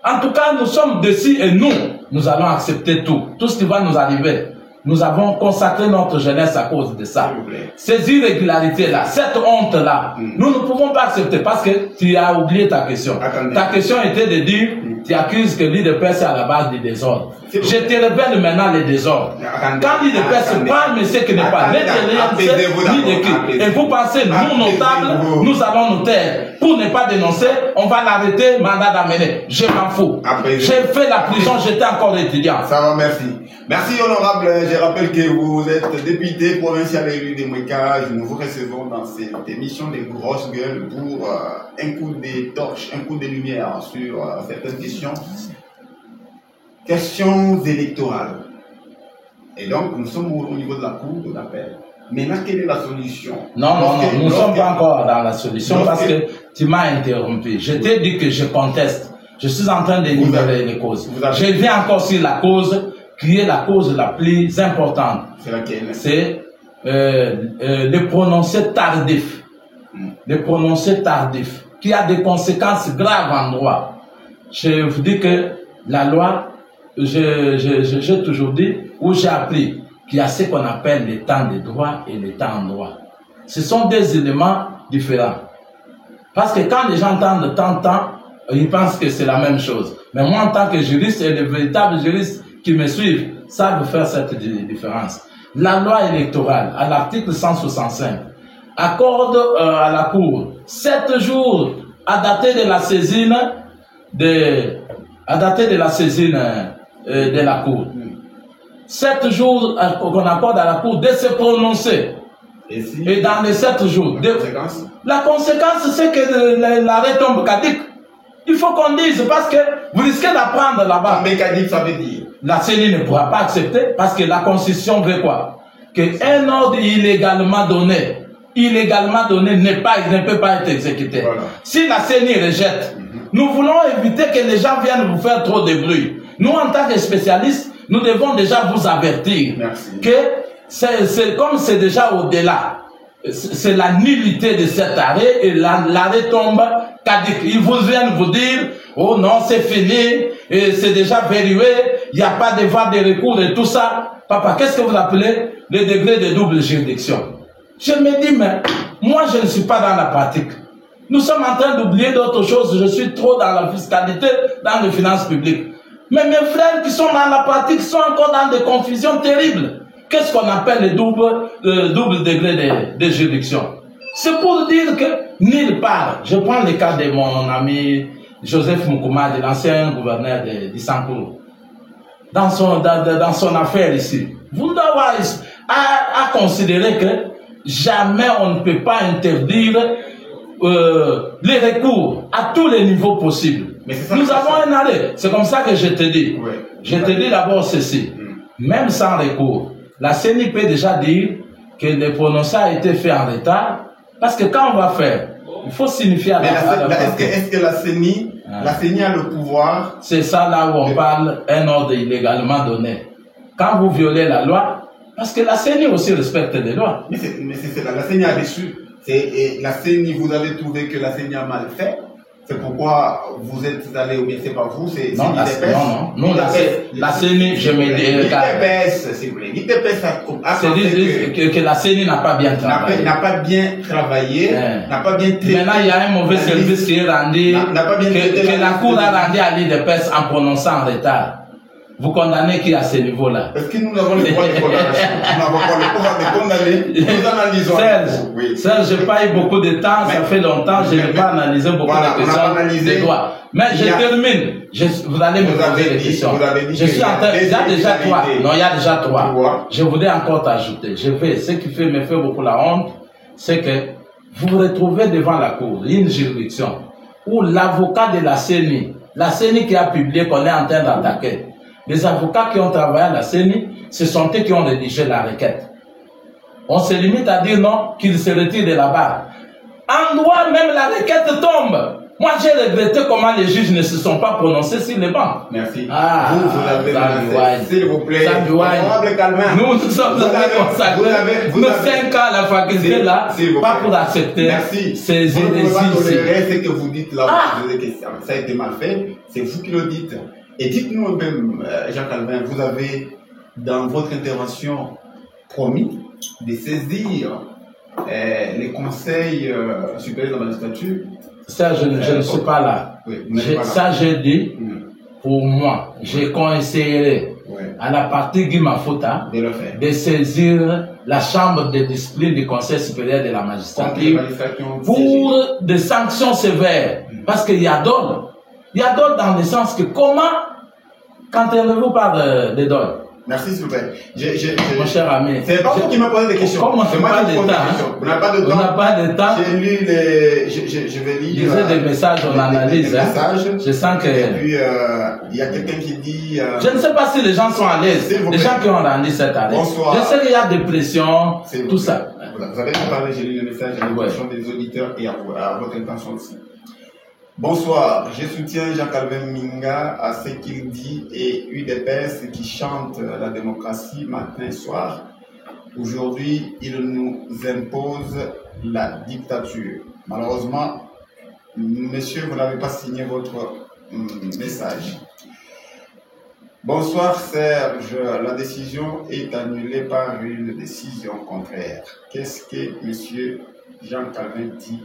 En tout cas, nous sommes dessus et nous allons accepter tout. Tout ce qui va nous arriver. Nous avons consacré notre jeunesse à cause de ça. Ces irrégularités-là, cette honte-là, nous ne pouvons pas accepter parce que tu as oublié ta question.
Attendez.
Ta question était de dire, tu accuses que l'IDPS est à la base du désordre. Je te révèle maintenant les désordres. Quand l'IDPS parle, mais c'est que n'est pas ni de qui. Et vous pensez, nous, notables, nous allons nous taire. Pour ne pas dénoncer, on va l'arrêter, mandat d'amener. Je m'en fous. J'ai fait la prison, j'étais encore étudiant.
Ça va, merci. Merci, honorable. Je rappelle que vous êtes député provincial élu de Mouika. Nous vous recevons dans cette émission des grosses gueules pour un coup de torche, un coup de lumière sur certaines questions. Questions électorales. Et donc, nous sommes au niveau de la cour d'appel. Maintenant, quelle est la solution?
Non, nous ne sommes pas encore dans la solution parce que tu m'as interrompu. Je t'ai dit que je conteste. Je suis en train d'énumérer les causes. Je viens encore sur la cause qui est la cause la plus importante.
C'est laquelle?
C'est le prononcé tardif. Le prononcé tardif qui a des conséquences graves en droit. Je vous dis que la loi, j'ai toujours dit, ou j'ai appris, qu'il y a ce qu'on appelle les temps de droit et les temps en droit. Ce sont des éléments différents. Parce que quand les gens entendent temps, ils pensent que c'est la même chose. Mais moi, en tant que juriste et les véritables juristes qui me suivent, savent faire cette différence. La loi électorale, à l'article 165, accorde à la Cour 7 jours à dater de la saisine de la Cour. 7 jours qu'on accorde à la Cour de se prononcer. Et dans les 7 jours, la conséquence, c'est que l'arrêt tombe caduc. Il faut qu'on dise, parce que vous risquez d'apprendre là-bas.
Mais caduc, ça veut dire?
La CENI ne pourra pas accepter, parce que la Constitution veut quoi? Qu'un ordre illégalement donné ne peut pas être exécuté. Voilà. Si la CENI rejette, nous voulons éviter que les gens viennent vous faire trop de bruit. Nous, en tant que spécialistes, nous devons déjà vous avertir que c'est comme c'est déjà au-delà. C'est la nullité de cet arrêt et l'arrêt tombe caduc. Ils vous viennent vous dire, oh non, c'est fini, et c'est déjà verrouillé, il n'y a pas de voie de recours et tout ça. Papa, qu'est-ce que vous appelez le degré de double juridiction? Je me dis, mais moi je ne suis pas dans la pratique. Nous sommes en train d'oublier d'autres choses. Je suis trop dans la fiscalité, dans les finances publiques. Mais mes frères qui sont dans la pratique sont encore dans des confusions terribles. Qu'est-ce qu'on appelle le double degré de juridiction? C'est pour dire que nulle part, je prends le cas de mon ami Joseph Moukouma, de l'ancien gouverneur d'Issancourt, dans son affaire ici. Vous devez avoir à considérer que jamais on ne peut pas interdire les recours à tous les niveaux possibles. Nous avons un arrêt. C'est comme ça que je te dis. Ouais. Je te dis d'abord ceci. Même sans recours, la CENI peut déjà dire que le prononcé a été fait en retard. Parce que quand on va faire, il faut signifier à
est-ce que la CENI a le pouvoir? C'est ça là où on parle
un ordre illégalement donné. Quand vous violez la loi, parce que la CENI aussi respecte les lois.
Mais c'est la CENI a déçu. La CENI, vous avez trouvé que la CENI a mal fait. C'est pourquoi vous êtes allé, ou bien c'est pas vous, c'est
non, non, la CENI, je me dis,
l'IDPS
a dit que la CENI n'a pas bien travaillé.
N'a pas bien travaillé, n'a pas bien traité.
Maintenant, il y a un mauvais service qui est rendu, que la Cour a rendu à l'IDPS en prononçant en retard. Vous condamnez qui à ce niveau-là?
Parce que nous avons le droit de condamnation. Nous n'avons pas le pouvoir de condamner. Nous analysons.
Serge, j'ai pas eu beaucoup de temps, ça fait longtemps, je n'ai pas analysé beaucoup de questions des droits. Mais je termine. Vous allez me poser des questions. Je suis en train, il y a déjà 3. Non, il y a déjà 3. Je voudrais encore t'ajouter. Ce qui me fait beaucoup la honte, c'est que vous vous retrouvez devant la Cour, une juridiction, où l'avocat de la CENI qui a publié qu'on est en train d'attaquer, les avocats qui ont travaillé à la CENI, ce sont eux qui ont rédigé la requête. On se limite à dire non, qu'il se retire de là-bas. En droit, même la requête tombe. Moi, j'ai regretté comment les juges ne se sont pas prononcés sur les bancs.
Merci.
Ah,
vous avez menacé, s'il vous plaît.
Honorable
Calvin.
Nous sommes consacrés nos 5 ans à la faculté là, pas pour accepter.
Merci.
Ces
vous ne pouvez pas tolérer ce que vous dites là. Ça a été mal fait. C'est vous qui le dites. Et dites-nous un peu, Jean Calvin, vous avez, dans votre intervention, promis de saisir les conseils supérieurs de la magistrature.
Ça, je ne suis pas là.
Oui,
ça, j'ai dit, pour moi, je conseillerais à la partie Guy Mafuta de saisir la chambre de discipline du Conseil supérieur de la magistrature pour des sanctions sévères. Parce qu'il y a d'autres. Il y a d'autres dans le sens que comment, quand vous parle de d'autres.
Merci, s'il vous plaît.
Mon cher ami.
C'est pas vous qui m'avez posé des questions.
Comme on n'a pas de temps.
On n'a pas de temps.
On n'a pas de temps.
J'ai lu les. Je vais lire.
Lisez des messages, on analyse.
Je
sens que.
Et puis, il y a quelqu'un qui dit.
Je ne sais pas si les gens sont à l'aise. Les gens qui ont rendu cette année.
Bonsoir.
Je sais qu'il y a des pressions, tout ça.
Vous avez parlé, j'ai lu le message à l'intention des auditeurs et à votre intention aussi. Bonsoir, je soutiens Jean-Calvin Minga à ce qu'il dit et UDPS qui chante la démocratie matin et soir. Aujourd'hui, il nous impose la dictature. Malheureusement, monsieur, vous n'avez pas signé votre message. Bonsoir Serge, la décision est annulée par une décision contraire. Qu'est-ce que monsieur Jean-Calvin dit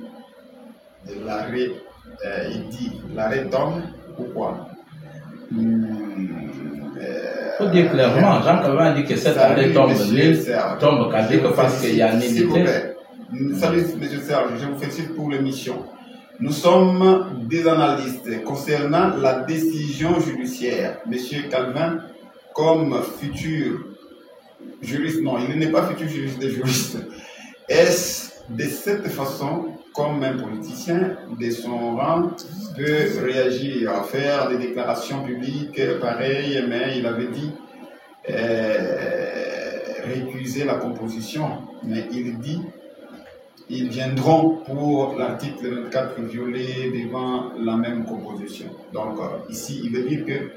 de l'arrêt? Il dit l'arrêt tombe ou quoi?
Il faut dire clairement, Jean-Calvin dit que cet arrêt tombe parce qu'il y a une unité.
Salut monsieur Serge, je vous félicite pour l'émission. Nous sommes des analystes concernant la décision judiciaire. Monsieur Calvin, comme futur juriste, non, il n'est pas futur juriste des juristes. Est-ce de cette façon, comme un politicien de son rang peut réagir, à faire des déclarations publiques pareilles, mais il avait dit récuser la composition, mais il dit ils viendront pour l'article 24 violé devant la même composition. Donc ici, il veut dire que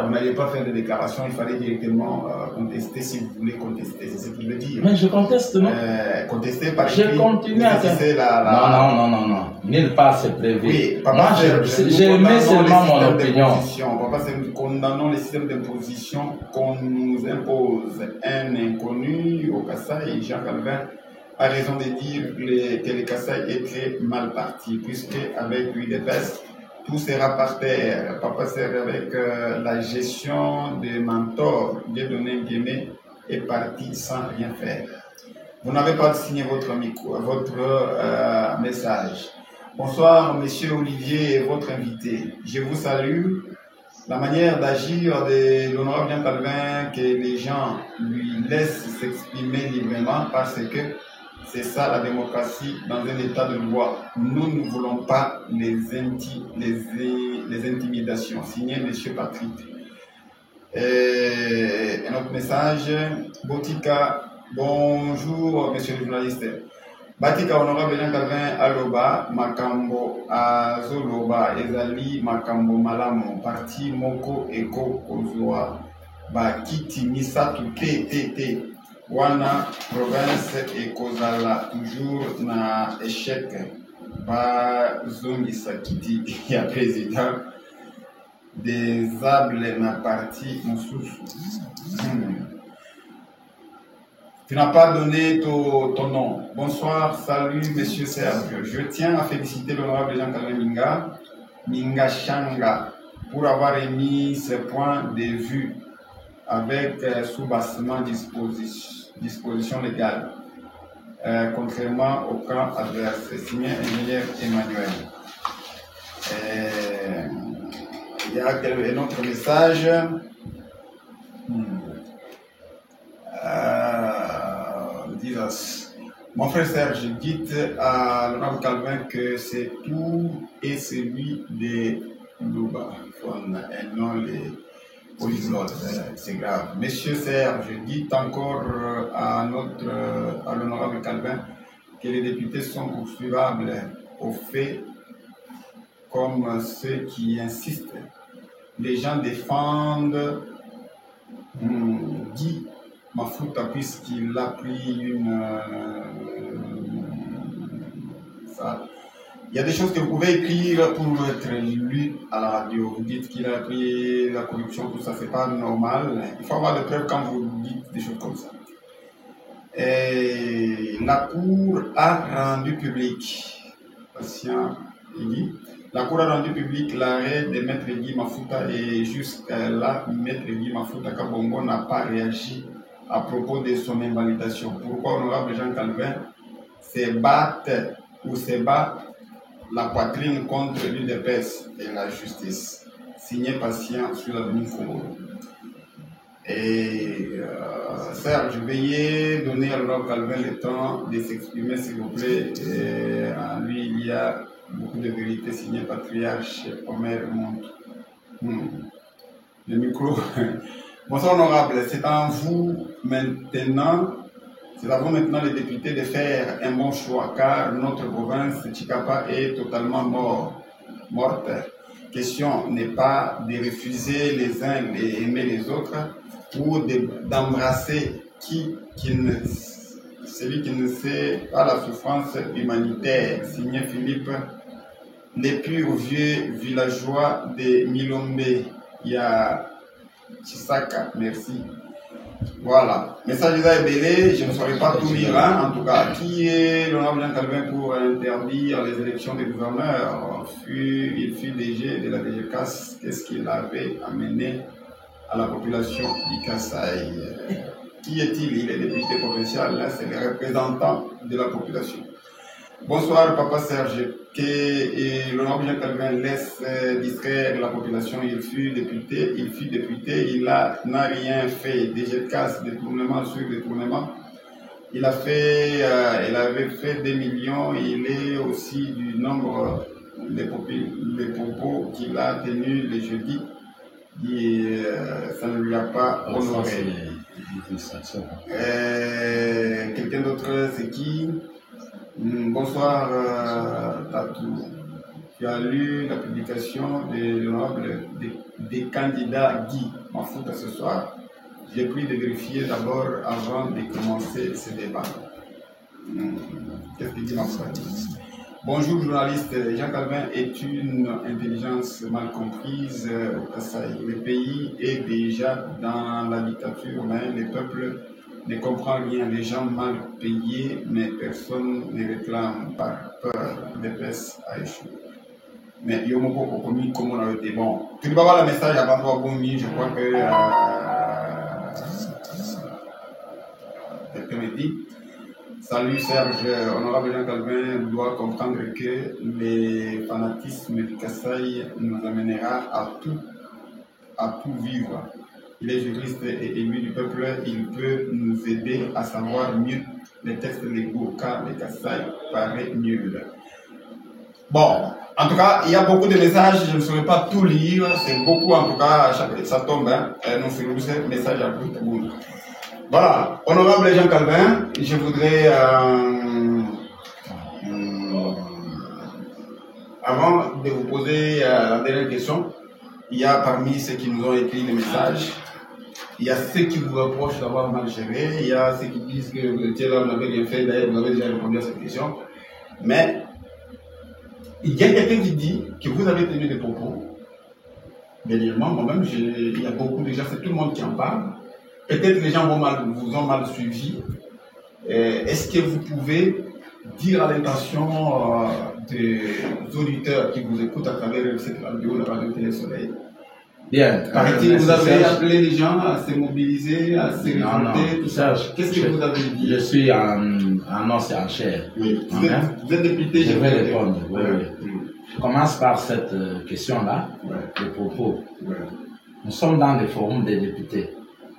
vous n'allez pas faire de déclaration, il fallait directement contester si vous voulez contester. C'est ce qu'il veut dire.
Mais je conteste, non?
Contester par
écrit. Je continue à Non. Nulle part c'est prévu.
Oui,
moi, j'aimais seulement mon opinion.
Papa, nous condamnons les systèmes d'imposition qu'on nous impose. Un inconnu au Kassai, Jean Calvin, a raison de dire que le Kassai est très mal parti, puisque avec l'UDPS, tout sera par terre. Papa sert avec la gestion des mentors. Dieudonné Guémé est parti sans rien faire. Vous n'avez pas signé votre message. Bonsoir, monsieur Olivier et votre invité. Je vous salue. La manière d'agir de l'honorable Jean Calvin, que les gens lui laissent s'exprimer librement parce que c'est ça la démocratie dans un état de droit. Nous ne voulons pas les intimidations. Signé M. Patrick. Un autre message. Botika, bonjour monsieur le journaliste. Batika honorable Jean Calvin Aloba, Makambo Azoloba, Ezali, Makambo Malamo, Parti Moko Eko Kozua, Bakiti Misatu TTT. Wana province ekozala toujours na échec bazongisa kiti ya président des ables na parti mosusu. Tu n'as pas donné ton nom. Bonsoir, salut monsieur Serge. Je tiens à féliciter l'honorable Jean-Calvin Minga Changa pour avoir émis ce point de vue avec sous-bassement disposition légale, contrairement au camp adverse. Signé ingénieur Emmanuel. Il y a un autre message. Mon frère Serge, dites à l'honorable Calvin que c'est tout et celui de Louba. Et non polyglotte, c'est grave. Monsieur Serge, dites encore à l'honorable Calvin que les députés sont poursuivables au fait comme ceux qui insistent. Les gens défendent Guy Mafuta puisqu'il a pris ça. Il y a des choses que vous pouvez écrire pour être lu à la radio. Vous dites qu'il a pris la corruption, tout ça, c'est pas normal. Il faut avoir des preuves quand vous dites des choses comme ça. Et la Cour a rendu public, patient Guy, la Cour a rendu public l'arrêt de Maître Guy Mafuta et jusqu'à là, Maître Guy Mafuta Kabongo n'a pas réagi à propos de son invalidation. Pourquoi honorable Jean Calvin se bat la poitrine contre l'UDPS et la justice. Signé patient sur l'avenue Congo. Et Serge, veuillez donner à l'honorable Calvin le temps de s'exprimer, s'il vous plaît. Et en lui, il y a beaucoup de vérité, signé patriarche Omer Monte. Le micro. Bonsoir honorable, c'est à vous maintenant les députés de faire un bon choix car notre province Chikapa est totalement morte. Question n'est pas de refuser les uns et aimer les autres ou d'embrasser celui qui ne sait pas la souffrance humanitaire. Signé Philippe, les purs vieux villageois de Milombe, il y a Chisaka, merci. Voilà, message est belé, je ne saurais pas tout lire, hein. En tout cas, qui est l'honorable Jean Calvin pour interdire les élections des gouverneurs? Il fut DG de la DGCAS, qu'est-ce qu'il avait amené à la population du Kasaï? Qui est-il? Il est député provincial, là c'est le représentant de la population. Bonsoir Papa Serge, que l'honorable Jean Calvin laisse distraire la population. Il fut député, il n'a rien fait. DGCAS, détournement sur détournement. Il avait fait des millions, il est aussi du nombre des propos qu'il a tenus le jeudi. Et ça ne lui a pas honoré. Quelqu'un d'autre, c'est qui? Bonsoir Tatou. Tu as lu la publication de l'honorable des candidats Guy Mafuta ce soir. J'ai pris de vérifier d'abord avant de commencer ce débat. Qu'est-ce que Guy Mafuta dit? Bonjour journaliste, Jean Calvin est une intelligence mal comprise au Kasaï. Le pays est déjà dans la dictature, mais le peuple ne comprend rien. Les gens mal payés, mais personne ne réclame par peur. L'UDPS a échoué. Mais il y a beaucoup commis comme on a été bon. Tu dois voir le message avant toi, Boumi. Je crois que quelqu'un me dit. Salut Serge, honorable Jean Calvin doit comprendre que le fanatisme du Kasaï nous amènera à tout vivre. Il est juriste et élu du peuple, il peut nous aider à savoir mieux les textes légaux car le Kasaï paraît nul. Bon, en tout cas, il y a beaucoup de messages, je ne saurais pas tout lire, c'est beaucoup en tout cas, ça tombe, hein. Non, c'est le message à tout le monde. Voilà, honorable Jean Calvin, je voudrais, avant de vous poser la dernière question, il y a parmi ceux qui nous ont écrit les messages, il y a ceux qui vous reprochent d'avoir mal géré, il y a ceux qui disent que vous étiez là, vous n'avez rien fait, d'ailleurs vous avez déjà répondu à cette question, mais il y a quelqu'un qui dit que vous avez tenu des propos, dernièrement, moi-même, il y a beaucoup déjà, c'est tout le monde qui en parle. Peut-être les gens vous ont mal suivi. Est-ce que vous pouvez dire à l'intention des auditeurs qui vous écoutent à travers cette radio, la radio Télé Soleil?
Bien.
Paraît-il, vous avez appelé les gens à se mobiliser, à se révolter, tout ça. Qu'est-ce que vous avez dit?
Je suis en os et en chair. Oui.
Vous êtes député,
je vais répondre. Oui. Je commence par cette question-là, les propos. Nous sommes dans les forums des députés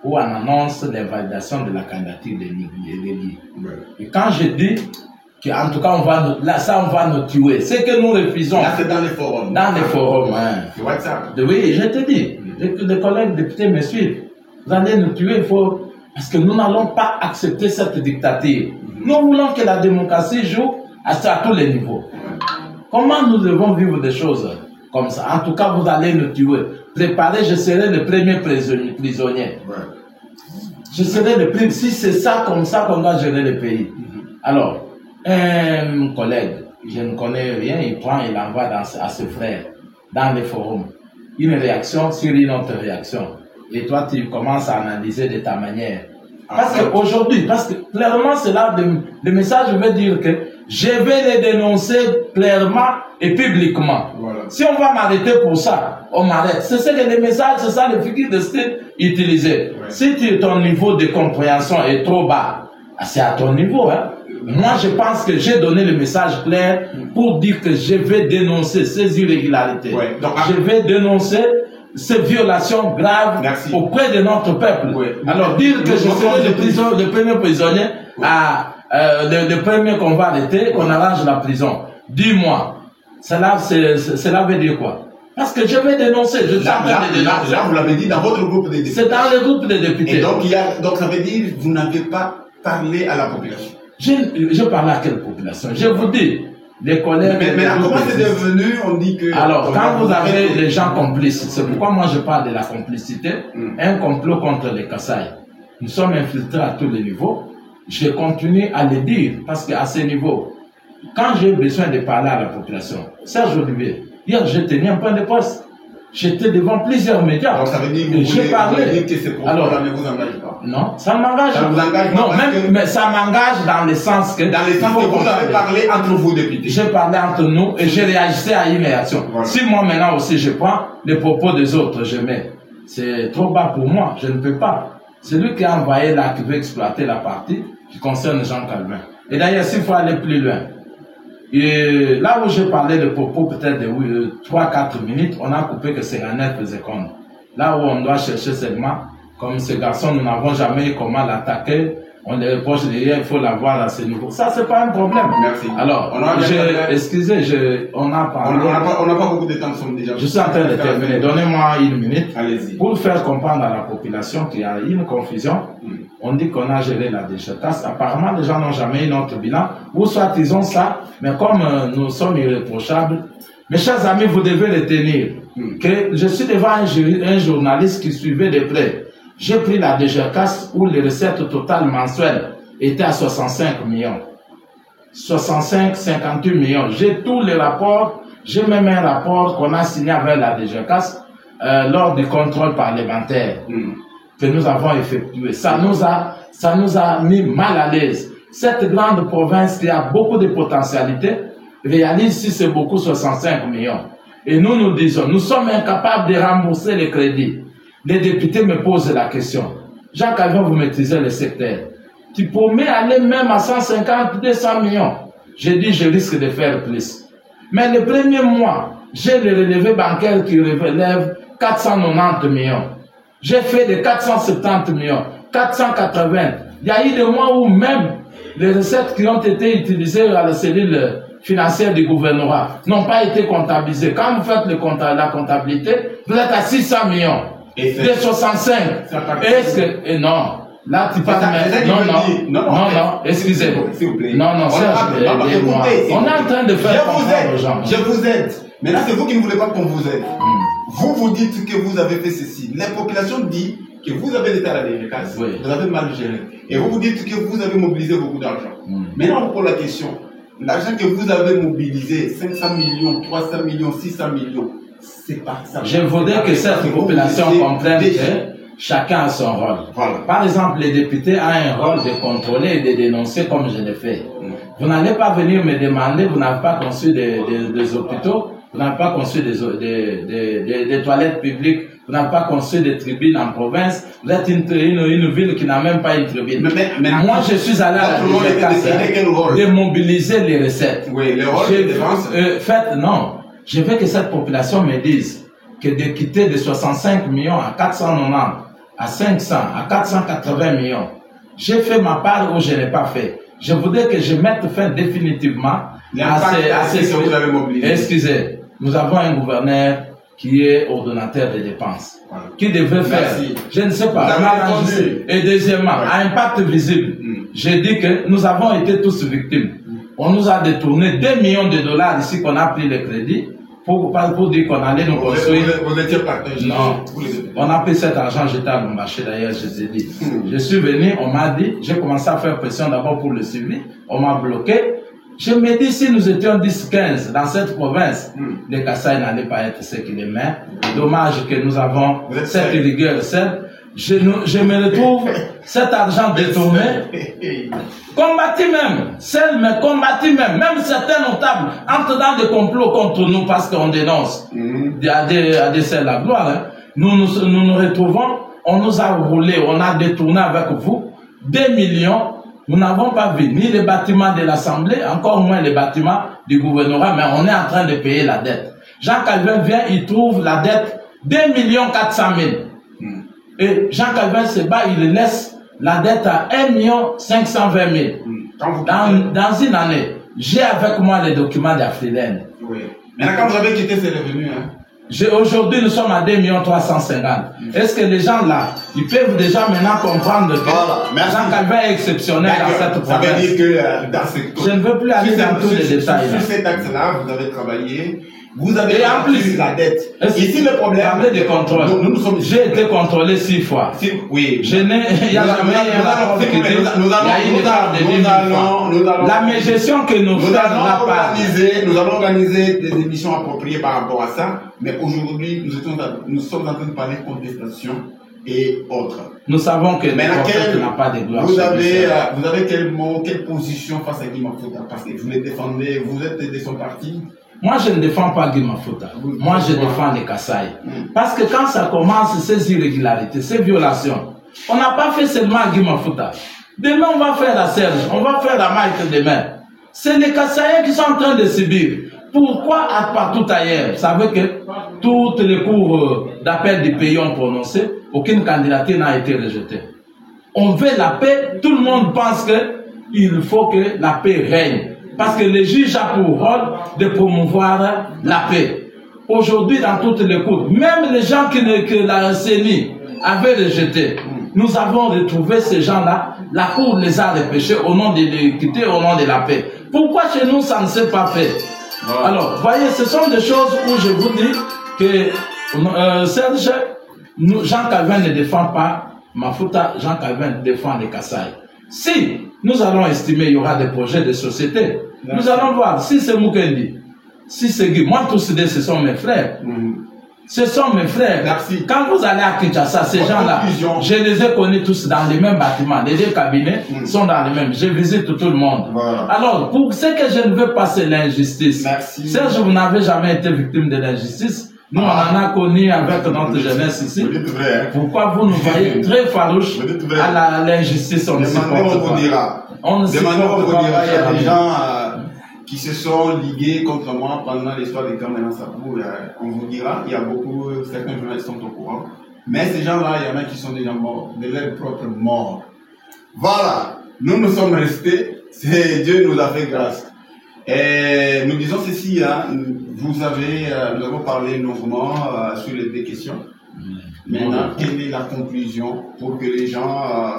où on annonce l'invalidation de la candidature de Guy. Et quand je dis qu'en tout cas, on va nous tuer. C'est que nous refusons.
Là, c'est dans les forums.
Dans les forums, hein.
C'est WhatsApp.
Oui, je te dis, les collègues députés me suivent. Vous allez nous tuer, parce que nous n'allons pas accepter cette dictature. Nous voulons que la démocratie joue à tous les niveaux. Comment nous devons vivre des choses comme ça? En tout cas, vous allez nous tuer. Préparez, je serai le premier prisonnier.
Ouais.
Je serai le premier. Si c'est ça, comme ça qu'on doit gérer le pays. Alors, un collègue, je ne connais rien, il prend, il envoie à ses frères dans les forums. Une réaction sur une autre réaction. Et toi, tu commences à analyser de ta manière. Parce qu'aujourd'hui, parce que clairement, c'est là, le message veut dire que je vais les dénoncer clairement et publiquement. Voilà. Si on va m'arrêter pour ça, on m'arrête. C'est ça que les messages, c'est ça les figures de style utilisées. Ouais. Si ton niveau de compréhension est trop bas, c'est à ton niveau, hein. Moi, je pense que j'ai donné le message clair pour dire que je vais dénoncer ces irrégularités. Ouais. Donc, je vais dénoncer ces violations graves auprès de notre peuple. Ouais. Alors, dire que je serai le premier prisonnier, le premier qu'on va arrêter, qu'on arrange la prison. Dis-moi, cela veut dire quoi? Parce que je vais dénoncer.
Là, vous l'avez dit dans votre groupe de députés.
C'est dans le groupe des députés.
Et donc, ça veut dire que vous n'avez pas parlé à la population.
Je parle à quelle population? Je vous dis, les collègues...
Mais comment c'est devenu? On dit que...
Alors, quand vous avez les gens complices, c'est pourquoi moi je parle de la complicité, un complot contre les Kasaï. Nous sommes infiltrés à tous les niveaux. Je continue à le dire, parce qu'à ce niveau, quand j'ai besoin de parler à la population, Serge Olivier, hier j'ai tenu un point de poste. J'étais devant plusieurs médias.
Alors ça veut dire que vous
parlais.
Que c'est pour alors, ne vous engage pas.
Non, ça m'engage.
Ça vous engage
non, même, mais ça m'engage dans le sens que...
Dans le sens que vous avez parlé entre vous députés.
J'ai parlé entre nous et j'ai réagi à une réaction. Voilà. Si moi maintenant aussi je prends les propos des autres, je mets. C'est trop bas pour moi, je ne peux pas. C'est lui qui a envoyé là, qui veut exploiter la partie qui concerne Jean Calvin. Et d'ailleurs, s'il faut aller plus loin, et là où j'ai parlé de propos peut-être de 3-4 minutes, on a coupé que 59 secondes. Là où on doit chercher seulement, comme ce garçon, nous n'avons jamais eu comment l'attaquer, on les reproche derrière, il faut l'avoir à ce niveau. Ça, c'est pas un problème.
Merci.
Alors, excusez, on a parlé.
On n'a pas beaucoup de temps, nous sommes déjà.
Je suis en train de terminer. Donnez-moi une minute.
Allez-y. Pour
faire comprendre à la population qu'il y a une confusion. On dit qu'on a géré la déchetteuse. Apparemment, les gens n'ont jamais eu notre bilan. Ou soit ils ont ça, mais comme nous sommes irréprochables, mes chers amis, vous devez retenir que je suis devant un journaliste qui suivait de près. J'ai pris la DGCAS où les recettes totales mensuelles étaient à 65 millions. 65, 58 millions. J'ai tous les rapports. J'ai même un rapport qu'on a signé avec la DGCAS lors du contrôle parlementaire que nous avons effectué. Ça nous a mis mal à l'aise. Cette grande province qui a beaucoup de potentialités réalise si c'est beaucoup 65 millions. Et nous disons, nous sommes incapables de rembourser les crédits. Les députés me posent la question. Jacques Calvin, vous maîtrisez le secteur. Tu promets aller même à 150, 200 millions. J'ai dit, je risque de faire plus. Mais le premier mois, j'ai le relevé bancaire qui relève 490 millions. J'ai fait de 470 millions, 480. Il y a eu des mois où même les recettes qui ont été utilisées à la cellule financière du gouvernement n'ont pas été comptabilisées. Quand vous faites la comptabilité, vous êtes à 600 millions. Et de 65. Est-ce que... Et non. Là, tu parles... Non, excusez-moi.
S'il vous plaît.
Non, Serge, on est en train de faire comprendre aux gens.
Je vous aide. Mais là, c'est vous qui ne voulez pas qu'on vous aide. Vous dites que vous avez fait ceci. La population dit que vous avez été à la DGCAS, vous avez mal géré. Et vous dites que vous avez mobilisé beaucoup d'argent. Maintenant, on pose la question. L'argent que vous avez mobilisé, 500 millions, 300 millions, 600 millions, c'est pas ça.
Je voudrais que cette population comprenne que chacun a son rôle. Voilà. Par exemple, les députés ont un rôle de contrôler et de dénoncer comme je l'ai fait. Vous n'allez pas venir me demander, vous n'avez pas conçu des hôpitaux, vous n'avez pas conçu des toilettes publiques, vous n'avez pas conçu des tribunes en province, vous êtes une ville qui n'a même pas une tribune. Mais moi, je suis allé à la DGCAS de mobiliser les recettes.
Oui, le rôle de défense.
Non. Je veux que cette population me dise que de quitter de 65 millions à 490, à 500, à 480 millions, j'ai fait ma part ou je n'ai pas fait. Je voudrais que je mette fin définitivement à ces
que vous avez mobilisé.
Excusez, nous avons un gouverneur qui est ordonnateur des dépenses, qui devrait faire, je ne sais pas, et deuxièmement, à impact visible, j'ai dit que nous avons été tous victimes. On nous a détourné 2 millions de dollars ici qu'on a pris le crédit pour dire qu'on allait nous construire.
Vous étiez partagé.
Non, on a pris cet argent, j'étais à mon marché d'ailleurs, je vous ai dit. Je suis venu, on m'a dit, j'ai commencé à faire pression d'abord pour le suivi, on m'a bloqué. Je me dis, si nous étions 10-15 dans cette province, les Kasaï n'allaient pas être ce qu'il aimait. Dommage que nous avons cette rigueur seule. Je me retrouve cet argent détourné. Combattu même, seul mais combattu même. Même certains notables entrent dans des complots contre nous parce qu'on dénonce. À des selles la gloire. Hein. Nous nous retrouvons, on nous a roulé, on a détourné avec vous 2 millions. Nous n'avons pas vu ni les bâtiments de l'Assemblée, encore moins les bâtiments du gouvernorat, mais on est en train de payer la dette. Jean Calvin vient, il trouve la dette 2 400 000. Et Jean Calvin se bat, il laisse la dette à 1 520 000. Dans une année, j'ai avec moi les documents d'Afrilaine.
Oui. Maintenant, quand vous avez quitté ces revenus, hein?
Aujourd'hui, nous sommes à 2 350 000. Est-ce que les gens là, ils peuvent déjà maintenant comprendre que Jean Calvin est exceptionnel dans cette province?
Ça veut dire que dans ce...
Je ne veux plus aller dans tous les détails.
Sur cet axe-là, vous avez travaillé. Vous avez
en plus
la dette. Ici, le problème.
De contrôle. Nous sommes... J'ai été contrôlé 6 fois.
Oui.
Je n'ai, il n'y a jamais un rapport de quitter. La mégestion que nous faisons n'a pas.
Nous allons organiser des émissions appropriées par rapport à ça. Mais aujourd'hui, nous sommes en train de parler de contestation et autres.
Nous savons que le prophète n'a pas de gloire.
Vous avez quel mot, quelle position face à Guy Mafouta? Parce que vous les défendez, vous êtes de son parti.
Moi, je ne défends pas Guy Mafouta. Moi, je défends les Kasaï. Parce que quand ça commence, ces irrégularités, ces violations, on n'a pas fait seulement Guy Mafouta. Demain, on va faire la Serge, on va faire la Maïte demain. C'est les Kasaïens qui sont en train de subir. Pourquoi partout ailleurs? Vous savez que toutes les cours d'appel du pays ont prononcé, aucune candidature n'a été rejetée. On veut la paix, tout le monde pense qu'il faut que la paix règne. Parce que le juge a pour rôle de promouvoir la paix. Aujourd'hui, dans toutes les cours, même les gens que la CENI avait rejetés, nous avons retrouvé ces gens-là, la cour les a repêchés au nom de l'équité, au nom de la paix. Pourquoi chez nous, ça ne s'est pas fait? Alors, voyez, ce sont des choses où je vous dis que Serge, Jean Calvin ne défend pas Mafouta, Jean Calvin défend les Kasaï. Si nous allons estimer qu'il y aura des projets de société, nous allons voir si c'est Mukendi, si c'est Guy. Moi, tous ces deux, ce sont mes frères. Ce sont mes frères.
Merci.
Quand vous allez à Kinshasa, ces gens-là, je les ai connus tous dans les mêmes bâtiments. Les deux cabinets sont dans les mêmes. Je visite tout le monde.
Voilà.
Alors, pour ce que je ne veux pas, c'est l'injustice.
Merci.
Serge, vous n'avez jamais été victime de l'injustice. Nous, on en a connu avec notre jeunesse ici.
Vous dites vrai, hein?
Pourquoi vous nous voyez très farouche à l'injustice? On ne supporte pas.
On vous dira.
On ne supporte pas.
Il y a des gens qui se sont ligués contre moi pendant l'histoire des camps Sapou. On vous dira, il y a beaucoup, certains journalistes sont au courant. Mais ces gens-là, il y en a qui sont déjà morts, de leur propre mort. Voilà, nous sommes restés, Dieu nous a fait grâce. Et nous disons ceci, hein, nous avons parlé longuement sur les deux questions. Maintenant, quelle est la conclusion pour que les gens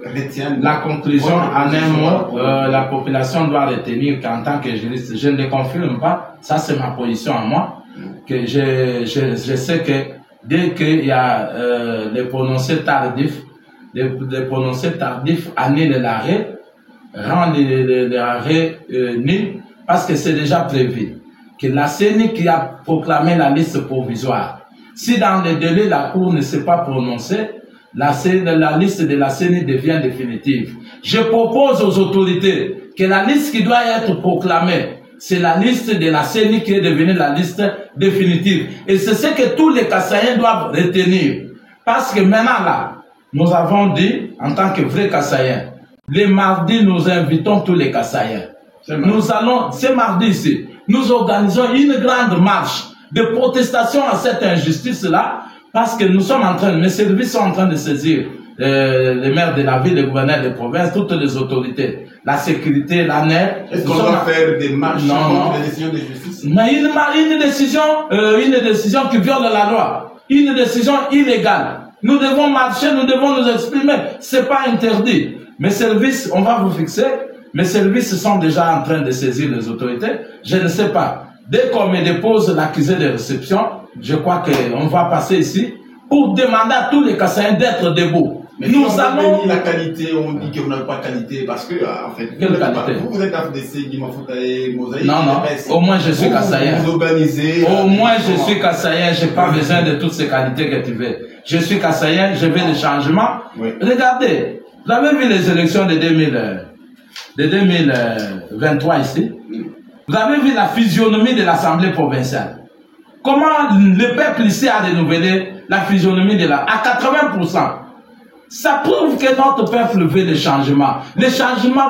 retiennent?
La conclusion, en un mot, la population doit retenir qu'en tant que juriste, je ne le confirme pas, ça c'est ma position à moi, que je sais que dès qu'il y a les prononcés tardifs, annulent l'arrêt, rendent l'arrêt nul, parce que c'est déjà prévu que la CENI qui a proclamé la liste provisoire, si dans les délais la Cour ne s'est pas prononcée, la liste de la CENI devient définitive. Je propose aux autorités que la liste qui doit être proclamée, c'est la liste de la CENI qui est devenue la liste définitive. Et c'est ce que tous les Kasaïens doivent retenir. Parce que maintenant là, nous avons dit, en tant que vrais Kasaïens, les mardis, nous invitons tous les Kasaïens. Nous allons, ce mardi ici, nous organisons une grande marche de protestation à cette injustice-là Parce que nous sommes en train, mes services sont en train de saisir les maires de la ville, les gouverneurs des provinces, toutes les autorités, la sécurité, la NER.
Est-ce qu'on doit faire des marches contre les décisions de justice?
Mais une décision qui viole la loi, une décision illégale. Nous devons marcher, nous devons nous exprimer. C'est pas interdit. Mes services, on va vous fixer. Mes services sont déjà en train de saisir les autorités. Je ne sais pas. Dès qu'on me dépose l'accusé de réception, je crois qu'on va passer ici pour demander à tous les Kassaïens d'être debout.
Mais nous allons la qualité, on dit que vous n'avez pas de qualité parce que, en fait,
quelle qualité?
Vous êtes AFDC, Guimafoutae, Mosaïque.
Non, non, au moins je suis Kassaïen.
Vous organisez.
Au moins je suis Kassaïen, j'ai pas besoin de toutes ces qualités que tu veux. Je suis Kassaïen, je veux le changement. Oui. Regardez, vous avez vu les élections de 2023 ici. Vous avez vu la physionomie de l'Assemblée provinciale. Comment le peuple ici a renouvelé la physionomie de à 80%. Ça prouve que notre peuple veut le changement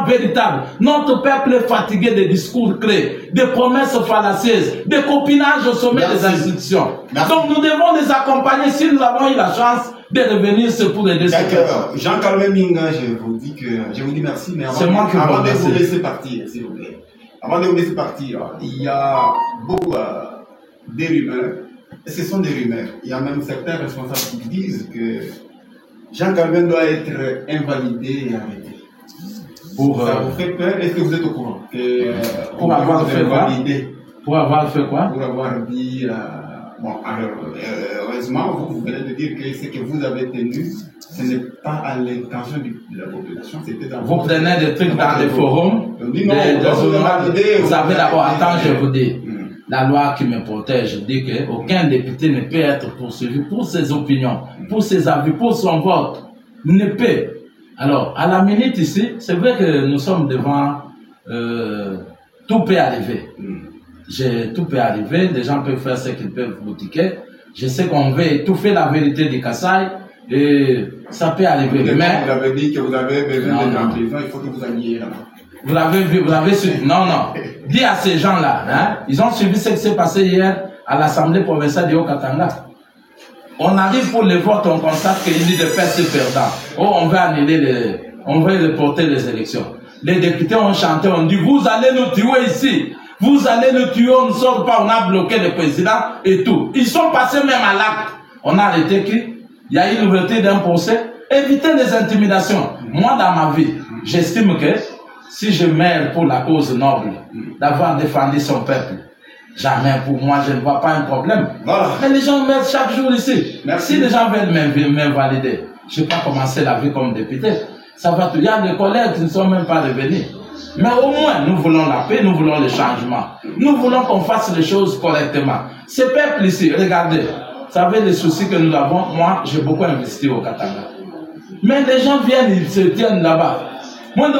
véritable. Notre peuple est fatigué des discours clés, des promesses fallacieuses, des copinages au sommet des institutions. Merci. Donc nous devons les accompagner. Si nous avons eu la chance de revenir, c'est pour aider ce peuple.
Jean-Calvin Minga, je vous dis merci, mais avant de vous laisser partir, s'il vous plaît. Avant de vous laisser partir, il y a beaucoup des rumeurs. Et ce sont des rumeurs. Il y a même certains responsables qui disent que Jean-Calvin doit être invalidé et arrêté. Ça vous fait peur? Est-ce que vous êtes au courant
pour avoir fait quoi? Pour avoir fait quoi?
Pour avoir dit... bon, alors, heureusement, vous venez de dire que ce que vous avez tenu, ce n'est pas à l'intention de la population, c'était dans...
Vous prenez des trucs dans des forums, vous savez d'abord, attends, je vous dis. La loi qui me protège dit qu'aucun député ne peut être poursuivi pour ses opinions, pour ses avis, pour son vote. Ne peut. Alors, à la minute ici, c'est vrai que nous sommes devant... tout peut arriver. Tout peut arriver, les gens peuvent faire ce qu'ils peuvent boutiquer. Je sais qu'on veut étouffer la vérité du Kasaï et ça peut arriver. Mais
vous avez dit que vous avez besoin d'être en prison, il faut que vous alliez là-bas.
Vous l'avez vu, vous l'avez suivi. Non, non. Dis à ces gens-là, hein, ils ont suivi ce qui s'est passé hier à l'Assemblée provinciale de Haut-Katanga. On arrive pour les votes, on constate qu'il y a des personnes perdantes. Oh, on veut annuler on veut reporter les élections. Les députés ont chanté, on dit, vous allez nous tuer ici. Vous allez nous tuer, on ne sort pas, on a bloqué le président et tout. Ils sont passés même à l'acte. On a arrêté qui? Il y a une ouverture d'un procès. Évitez les intimidations. Moi, dans ma vie, j'estime que si je meurs pour la cause noble, d'avoir défendu son peuple, jamais pour moi, je ne vois pas un problème. Voilà. Mais les gens meurent chaque jour ici. Merci. Si les gens veulent m'invalider, je ne vais pas commencer la vie comme député. Ça va tout. Il y a des collègues qui ne sont même pas revenus. Mais au moins, nous voulons la paix, nous voulons le changement. Nous voulons qu'on fasse les choses correctement. Ce peuple ici, regardez, vous savez les soucis que nous avons. Moi, j'ai beaucoup investi au Katanga. Mais les gens viennent, ils se tiennent là-bas. Mon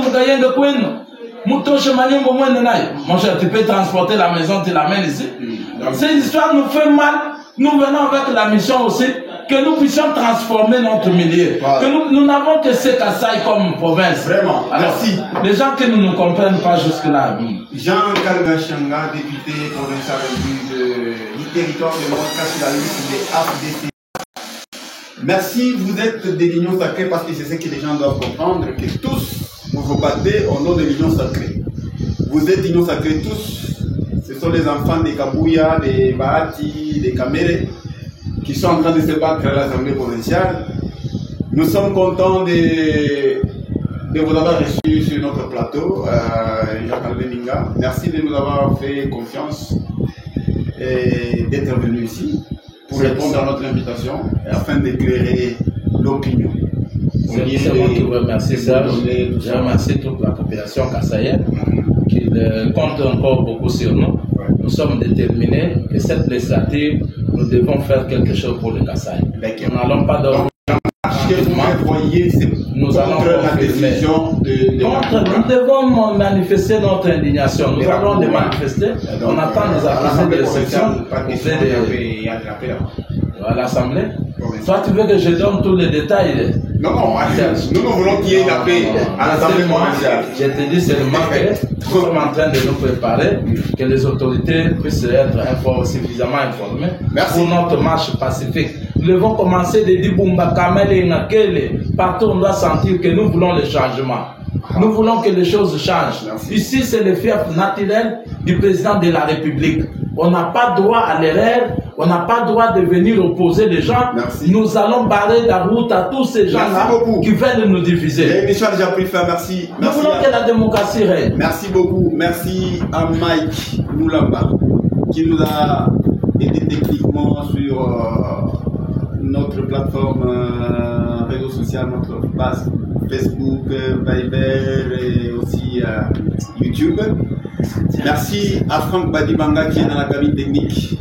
cher, tu peux transporter la maison, tu l'amènes ici. Cette histoire nous fait mal. Nous venons avec la mission aussi que nous puissions transformer notre milieu. Voilà. Que nous n'avons que ce Kasaï comme province.
Vraiment.
Alors, merci. Les gens qui ne nous comprennent pas jusque-là.
Jean-Calvin Changa, député provincial du territoire de Mont-Cas sur la liste des AFDC. Merci, vous êtes des lignons sacrés parce que c'est ce que les gens doivent comprendre, que tous vous vous battez au nom des lignons sacrés. Vous êtes lignons sacrés tous. Ce sont les enfants des Kabouya, des Bahati, des Kamere qui sont en train de se battre à l'Assemblée provinciale. Nous sommes contents de vous avoir reçu sur notre plateau, Jean-Calvin Minga. Merci de nous avoir fait confiance et d'être venu ici pour répondre à notre invitation afin d'éclairer l'opinion.
C'est moi qui vous remercie, Serge. Je remercie toute la population kassaïenne qui compte encore beaucoup sur nous. Nous sommes déterminés que cette législature, nous devons faire quelque chose pour le Kasaï. Nous n'allons pas dormir. Nous allons la décision nous devons manifester notre indignation. Nous allons les manifester. On attend les accusés de réception à l'Assemblée. Toi, tu veux que je donne tous les détails?
Non, nous voulons qu'il y ait la paix à l'Assemblée provinciale.
Je te dis seulement que nous sommes en train de nous préparer, que les autorités puissent être suffisamment informées pour notre marche pacifique. nous devons commencer de dire Bumba Kamel et Ngakele. Partout, on doit sentir que nous voulons le changement. Nous voulons que les choses changent. Ici, c'est le fief naturel du président de la République. On n'a pas droit à l'erreur, on n'a pas droit de venir opposer les gens.
Merci.
Nous allons barrer la route à tous ces gens-là qui veulent nous diviser.
L'émission a déjà pris fin, merci.
Nous voulons que la démocratie règne.
Merci beaucoup. Merci à Mike Moulamba qui nous a aidé techniquement sur notre plateforme réseau social, notre base Facebook, Viber et aussi YouTube. Merci à Franck Badibanga qui est dans la cabine technique,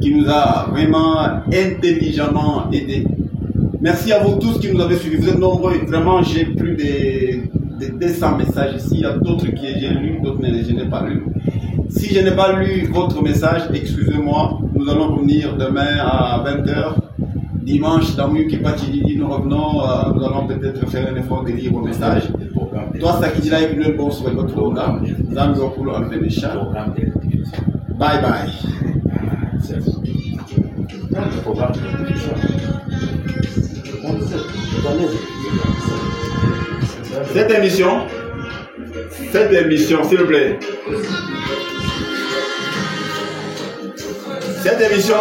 qui nous a vraiment intelligemment aidé. Merci à vous tous qui nous avez suivis. Vous êtes nombreux. Vraiment, j'ai plus de 200 messages ici. Il y a d'autres que j'ai lus, d'autres que je n'ai pas lus. Si je n'ai pas lu votre message, excusez-moi. Nous allons revenir demain à 20h. Dimanche, dans Muyuki Pachididi, nous revenons. Nous allons peut-être faire un effort de lire vos messages. Toi, ça qui dit là, il y a bon sur votre programme. Bye bye. Cette émission, s'il vous plaît. Cette émission.